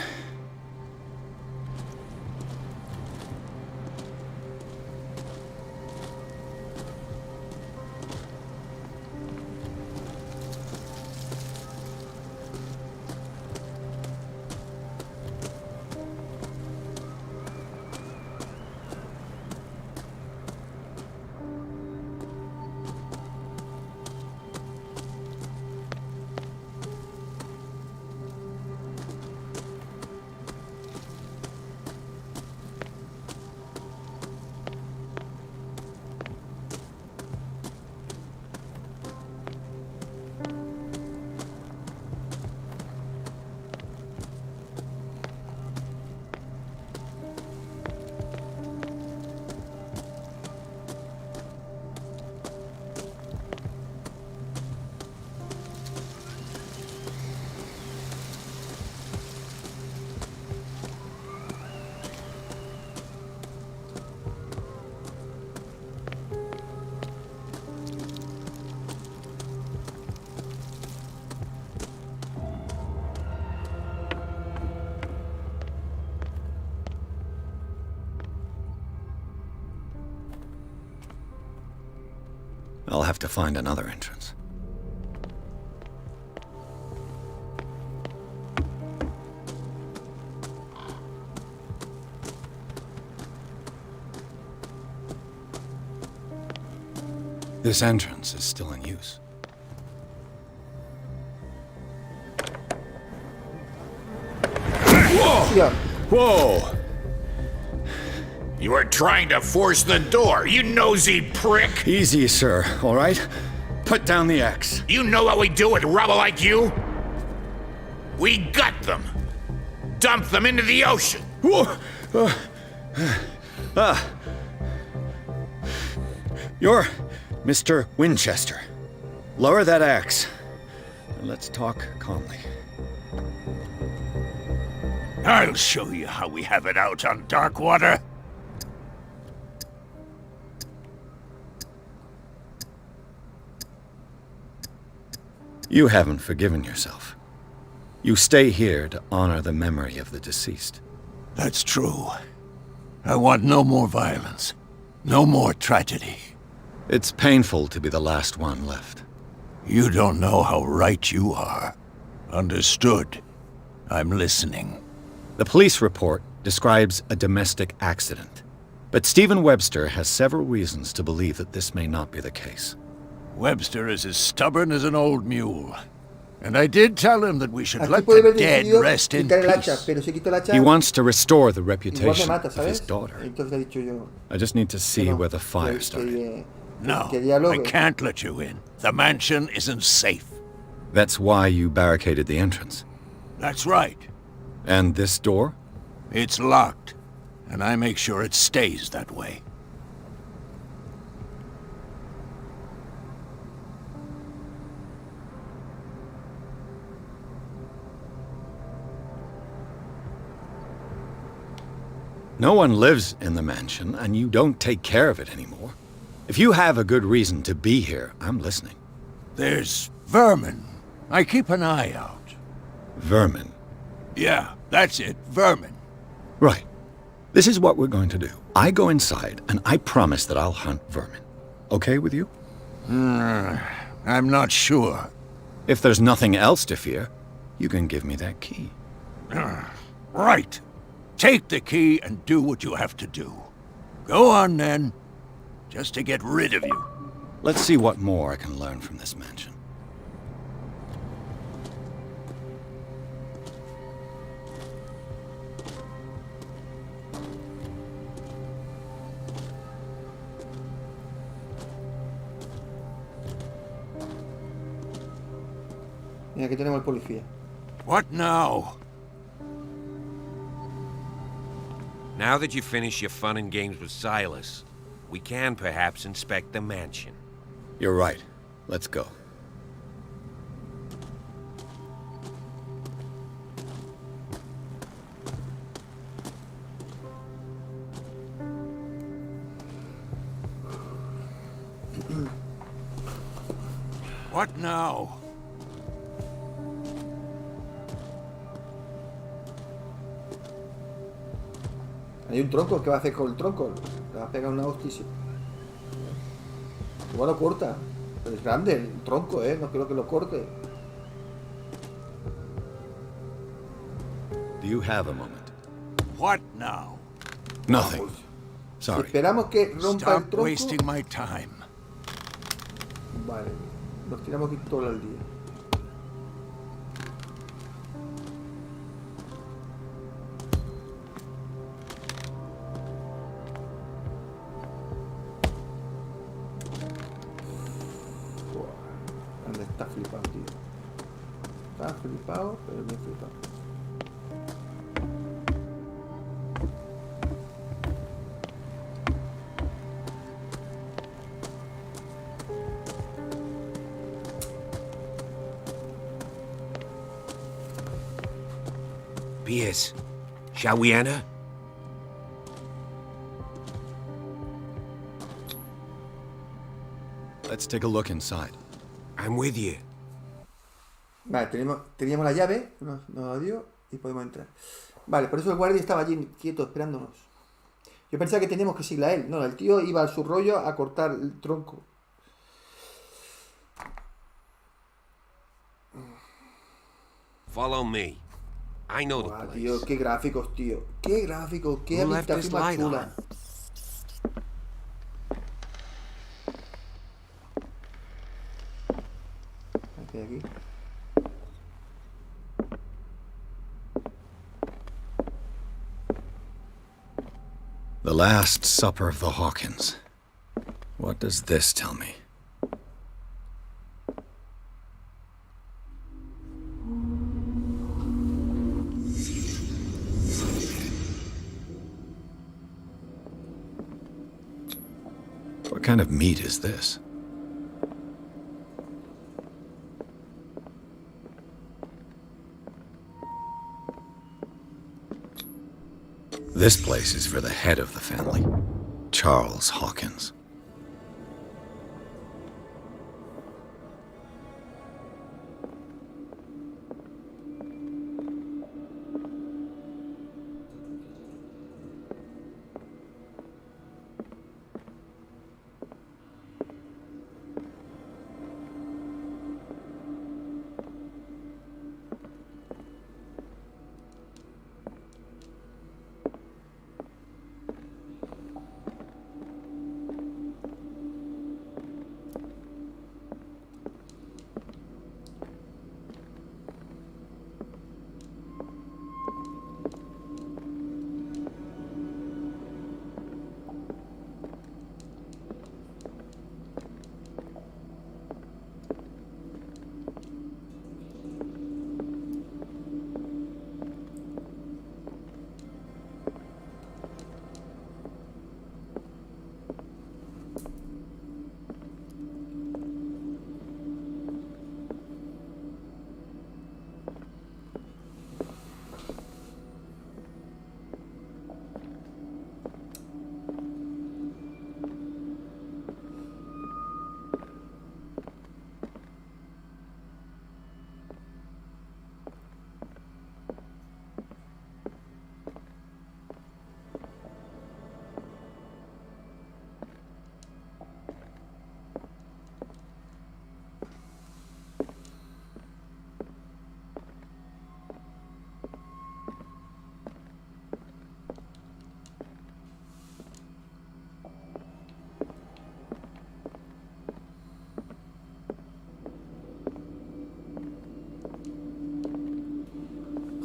I'll have to find another entrance. This entrance is still in use. Hostia. Whoa! You were trying to force the door, you nosy prick! Easy, sir, all right? Put down the axe. You know what we do with rubble like you? We gut them. Dump them into the ocean. You're Mr. Winchester. Lower that axe. And let's talk calmly. I'll show you how we have it out on Darkwater. You haven't forgiven yourself. You stay here to honor the memory of the deceased. That's true. I want no more violence. No more tragedy. It's painful to be the last one left. You don't know how right you are. Understood. I'm listening. The police report describes a domestic accident. But Stephen Webster has several reasons to believe that this may not be the case. Webster is as stubborn as an old mule. And I did tell him that we should Aquí let puede the ver dead decidido rest in quitar el hacha, peace. pero si quito el hacha, He wants to restore the igual me reputation mata, of his ¿sabes? daughter. Entonces le he dicho yo. I just need to see where the fire started. No, que dialogue. I can't let you in. The mansion isn't safe. That's why you barricaded the entrance. That's right. And this door? It's locked, and I make sure it stays that way. No one lives in the mansion, and you don't take care of it anymore. If you have a good reason to be here, I'm listening. There's vermin. I keep an eye out. Vermin? Yeah, that's it, vermin. Right. This is what we're going to do. I go inside, and I promise that I'll hunt vermin. Okay with you? I'm not sure. If there's nothing else to fear, you can give me that key. Right. Take the key and do what you have to do. Go on, then. Just to get rid of you. Let's see what more I can learn from this mansion. Mira, aquí tenemos el policía. What now? Now that you finish your fun and games with Silas, we can perhaps inspect the mansion. You're right. Let's go. What now? Hay un tronco, ¿qué va a hacer con el tronco? Le va a pegar una hostia. Igual lo corta. Pero es grande el tronco, no creo que lo corte. Do you have a moment? What now? Nothing. Si Sorry. esperamos que rompa el Stop tronco. wasting my time. Vale, nos tiramos aquí todo el día. Está flipado, tío. Está flipado, pero bien flipado. Pierce, shall we enter? Let's take a look inside. I'm with you. Vale, teníamos la llave, nos la dio y podemos entrar. Vale, por eso el guardia estaba allí quieto esperándonos. Yo pensaba que teníamos que seguirle a él. No, el tío iba a su rollo a cortar el tronco. Follow me. I know the place. Tío, qué gráficos, tío. Qué gráficos, qué Who left ambientación this más light chula. on? The Last Supper of the Hawkins. What does this tell me? What kind of meat is this? This place is for the head of the family, Charles Hawkins.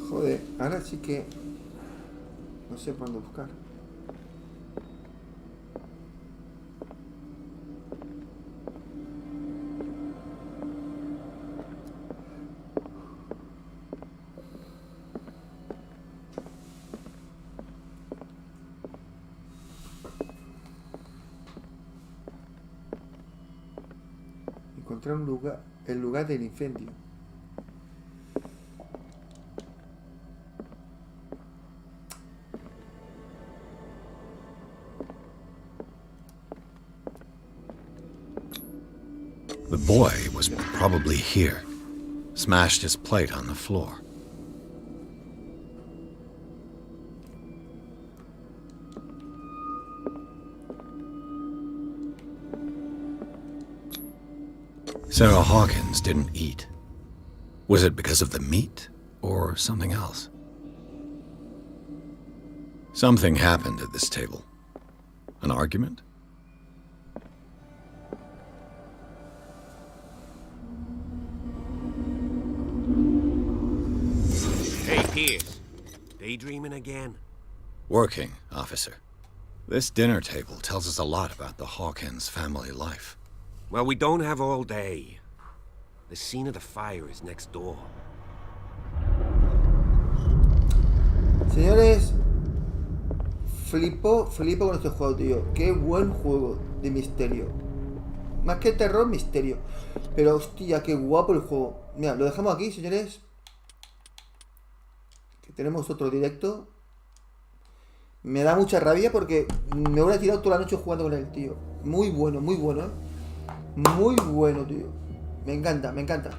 Joder, ahora sí que no sé por dónde buscar. Encontrar un lugar, el lugar del incendio. The boy was probably here. Smashed his plate on the floor. Sarah Hawkins didn't eat. Was it because of the meat or something else? Something happened at this table. An argument? Hey, Pierce. Daydreaming again? Working, officer. This dinner table tells us a lot about the Hawkins family life. Well, we don't have all day. The scene of the fire is next door. Señores, flipo con este juego, tío. Qué buen juego de misterio. Más que terror, misterio. Pero hostia, qué guapo el juego. Mira, lo dejamos aquí, señores. Que tenemos otro directo. Me da mucha rabia porque me hubiera tirado toda la noche jugando con él, tío. Muy bueno, muy bueno, muy bueno, tío. Me encanta, me encanta.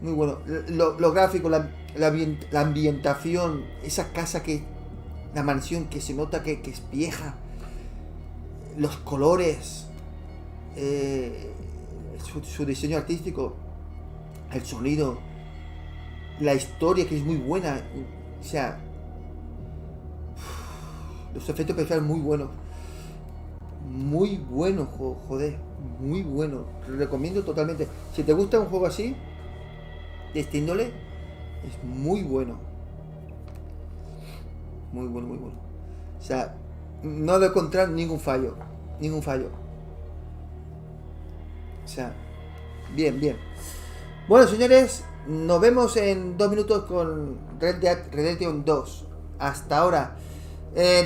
Muy bueno. Lo gráfico, la ambientación, esa casa que... La mansión que se nota que es vieja. Los colores. Su diseño artístico. El sonido. La historia que es muy buena. O sea... Los efectos especiales muy buenos. Muy bueno, joder. Muy bueno. Lo recomiendo totalmente. Si te gusta un juego así, de esta índole, es muy bueno. Muy bueno, muy bueno. sea, no le he encontrado ningún fallo. Ningún fallo. O sea, bien, bien. Bueno, señores, nos vemos en 2 minutos con Red Dead Redemption 2. Hasta ahora.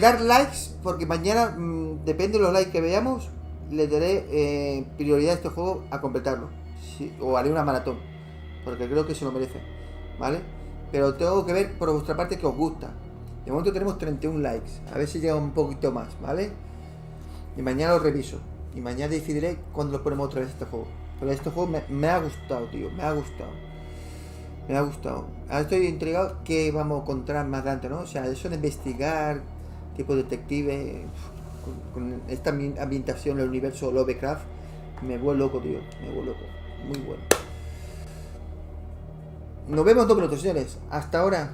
Dar likes, porque mañana, depende de los likes que veamos, le daré prioridad a este juego a completarlo. Sí, o haré una maratón, porque creo que se lo merece, ¿vale? Pero tengo que ver por vuestra parte que os gusta. De momento tenemos 31 likes, a ver si llega un poquito más, ¿vale? Y mañana lo reviso. Y mañana decidiré cuándo lo ponemos otra vez este juego. Pero este juego me ha gustado, tío, me ha gustado. Me ha gustado. Ahora estoy intrigado que vamos a encontrar más adelante, ¿no? O sea, eso de investigar, tipo detective, con esta ambientación del universo Lovecraft, me vuelve loco, tío. Me vuelve loco. Muy bueno. Nos vemos en 2 minutos, señores. Hasta ahora.